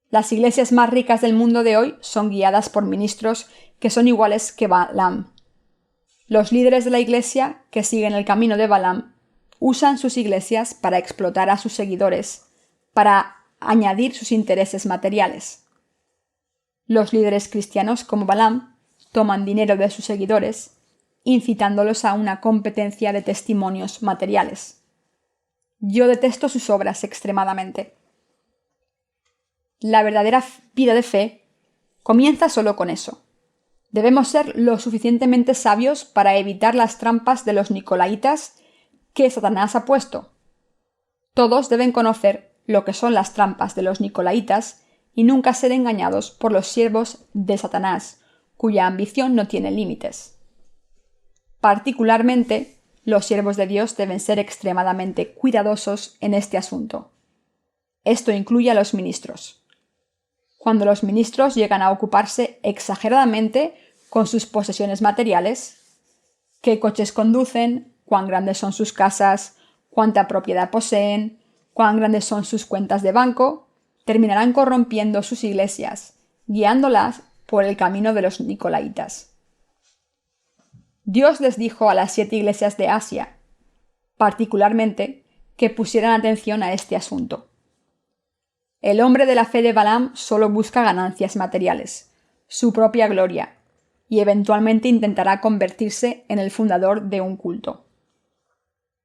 Speaker 1: Las iglesias más ricas del mundo de hoy son guiadas por ministros que son iguales que Balaam. Los líderes de la iglesia que siguen el camino de Balaam usan sus iglesias para explotar a sus seguidores, para añadir sus intereses materiales. Los líderes cristianos como Balaam toman dinero de sus seguidores, incitándolos a una competencia de testimonios materiales. Yo detesto sus obras extremadamente. La verdadera vida de fe comienza solo con eso. Debemos ser lo suficientemente sabios para evitar las trampas de los nicolaitas que Satanás ha puesto. Todos deben conocer lo que son las trampas de los nicolaitas y nunca ser engañados por los siervos de Satanás, cuya ambición no tiene límites. Particularmente, los siervos de Dios deben ser extremadamente cuidadosos en este asunto. Esto incluye a los ministros. Cuando los ministros llegan a ocuparse exageradamente con sus posesiones materiales, qué coches conducen, cuán grandes son sus casas, cuánta propiedad poseen, cuán grandes son sus cuentas de banco, terminarán corrompiendo sus iglesias, guiándolas por el camino de los nicolaitas. Dios les dijo a las 7 iglesias de Asia, particularmente, que pusieran atención a este asunto. El hombre de la fe de Balaam solo busca ganancias materiales, su propia gloria, y eventualmente intentará convertirse en el fundador de un culto.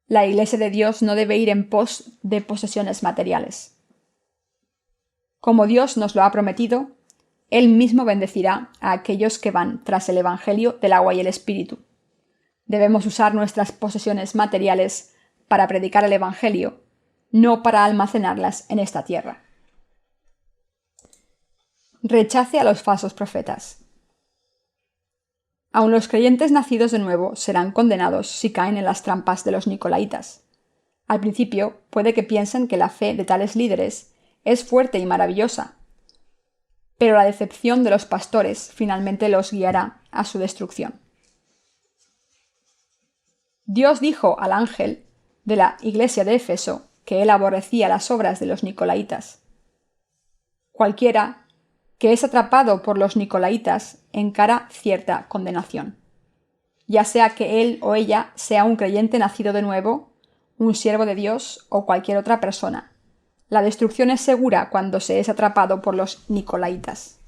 Speaker 1: La Iglesia de Dios no debe ir en pos de posesiones materiales. Como Dios nos lo ha prometido, Él mismo bendecirá a aquellos que van tras el Evangelio del agua y el Espíritu. Debemos usar nuestras posesiones materiales para predicar el Evangelio, no para almacenarlas en esta tierra. Rechace a los falsos profetas. Aun los creyentes nacidos de nuevo serán condenados si caen en las trampas de los nicolaitas. Al principio puede que piensen que la fe de tales líderes es fuerte y maravillosa, pero la decepción de los pastores finalmente los guiará a su destrucción. Dios dijo al ángel de la iglesia de Éfeso que él aborrecía las obras de los nicolaítas. Cualquiera que es atrapado por los nicolaítas encara cierta condenación, ya sea que él o ella sea un creyente nacido de nuevo, un siervo de Dios o cualquier otra persona. La destrucción es segura cuando se es atrapado por los nicolaítas.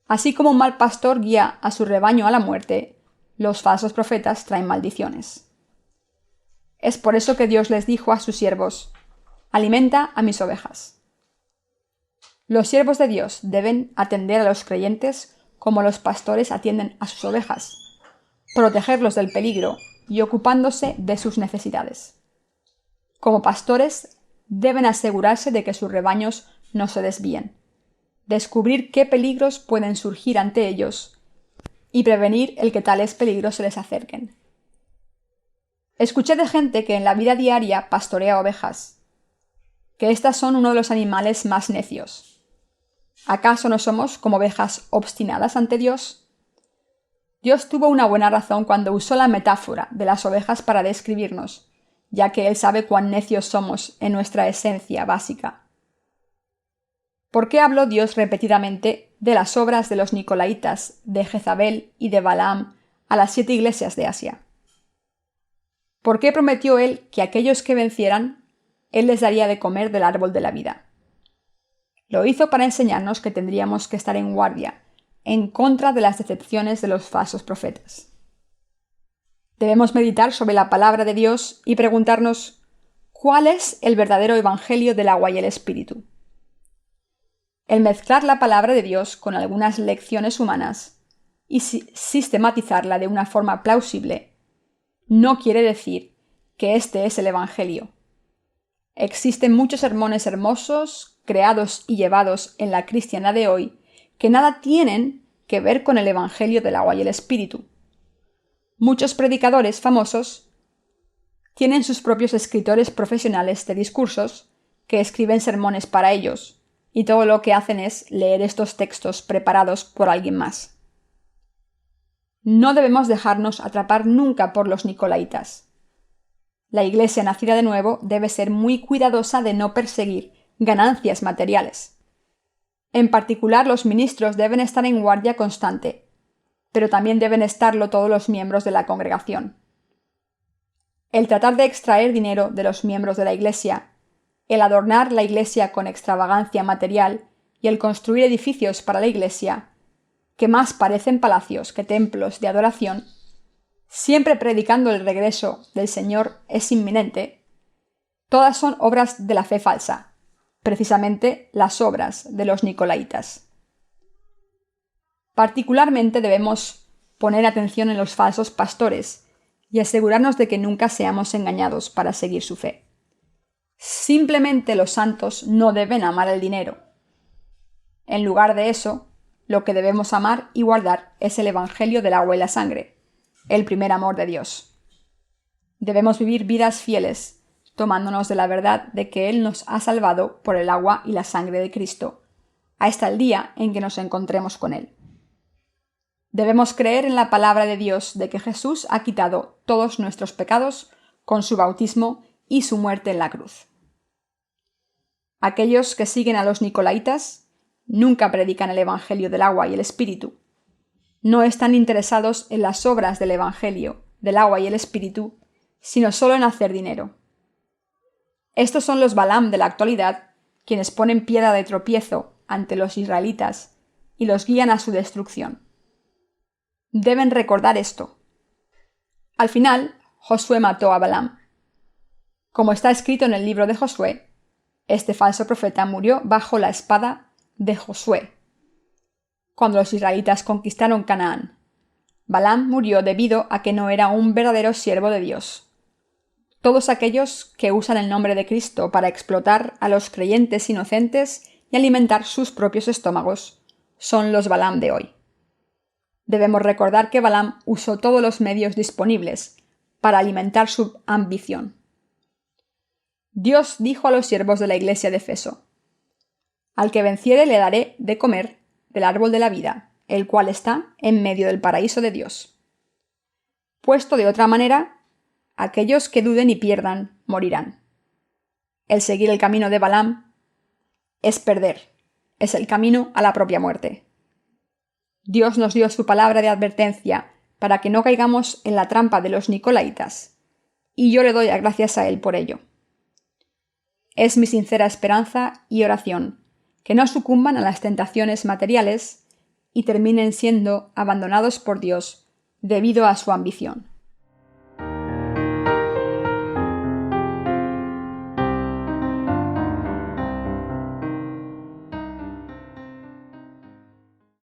Speaker 1: Así como un mal pastor guía a su rebaño a la muerte, los falsos profetas traen maldiciones. Es por eso que Dios les dijo a sus siervos: «Alimenta a mis ovejas». Los siervos de Dios deben atender a los creyentes como los pastores atienden a sus ovejas, protegerlos del peligro y ocupándose de sus necesidades. Como pastores, deben asegurarse de que sus rebaños no se desvíen, descubrir qué peligros pueden surgir ante ellos y prevenir el que tales peligros se les acerquen. Escuché de gente que en la vida diaria pastorea ovejas, que éstas son uno de los animales más necios. ¿Acaso no somos como ovejas obstinadas ante Dios? Dios tuvo una buena razón cuando usó la metáfora de las ovejas para describirnos, ya que Él sabe cuán necios somos en nuestra esencia básica. ¿Por qué habló Dios repetidamente de las obras de los nicolaítas, de Jezabel y de Balaam a las 7 iglesias de Asia? ¿Por qué prometió Él que a aquellos que vencieran, Él les daría de comer del árbol de la vida? Lo hizo para enseñarnos que tendríamos que estar en guardia, en contra de las decepciones de los falsos profetas. Debemos meditar sobre la palabra de Dios y preguntarnos: ¿cuál es el verdadero evangelio del agua y el espíritu? El mezclar la palabra de Dios con algunas lecciones humanas y sistematizarla de una forma plausible no quiere decir que este es el evangelio. Existen muchos sermones hermosos, creados y llevados en la cristiandad de hoy, que nada tienen que ver con el evangelio del agua y el espíritu. Muchos predicadores famosos tienen sus propios escritores profesionales de discursos que escriben sermones para ellos, y todo lo que hacen es leer estos textos preparados por alguien más. No debemos dejarnos atrapar nunca por los nicolaítas. La iglesia nacida de nuevo debe ser muy cuidadosa de no perseguir ganancias materiales. En particular, los ministros deben estar en guardia constante, pero también deben estarlo todos los miembros de la congregación. El tratar de extraer dinero de los miembros de la iglesia, el adornar la iglesia con extravagancia material y el construir edificios para la iglesia, que más parecen palacios que templos de adoración, siempre predicando el regreso del Señor es inminente, todas son obras de la fe falsa, precisamente las obras de los nicolaítas. Particularmente debemos poner atención en los falsos pastores y asegurarnos de que nunca seamos engañados para seguir su fe. Simplemente los santos no deben amar el dinero. En lugar de eso, lo que debemos amar y guardar es el evangelio del agua y la sangre, el primer amor de Dios. Debemos vivir vidas fieles, tomándonos de la verdad de que Él nos ha salvado por el agua y la sangre de Cristo, hasta el día en que nos encontremos con Él. Debemos creer en la palabra de Dios de que Jesús ha quitado todos nuestros pecados con su bautismo y su muerte en la cruz. Aquellos que siguen a los nicolaítas nunca predican el evangelio del agua y el espíritu. No están interesados en las obras del evangelio del agua y el espíritu, sino solo en hacer dinero. Estos son los Balaam de la actualidad, quienes ponen piedra de tropiezo ante los israelitas y los guían a su destrucción. Deben recordar esto. Al final, Josué mató a Balaam. Como está escrito en el libro de Josué, este falso profeta murió bajo la espada de Josué. Cuando los israelitas conquistaron Canaán, Balaam murió debido a que no era un verdadero siervo de Dios. Todos aquellos que usan el nombre de Cristo para explotar a los creyentes inocentes y alimentar sus propios estómagos son los Balaam de hoy. Debemos recordar que Balaam usó todos los medios disponibles para alimentar su ambición. Dios dijo a los siervos de la iglesia de Efeso: «Al que venciere le daré de comer del árbol de la vida, el cual está en medio del paraíso de Dios». Puesto de otra manera, aquellos que duden y pierdan morirán. El seguir el camino de Balaam es perder, es el camino a la propia muerte. Dios nos dio su palabra de advertencia para que no caigamos en la trampa de los nicolaitas, y yo le doy gracias a Él por ello. Es mi sincera esperanza y oración que no sucumban a las tentaciones materiales y terminen siendo abandonados por Dios debido a su ambición.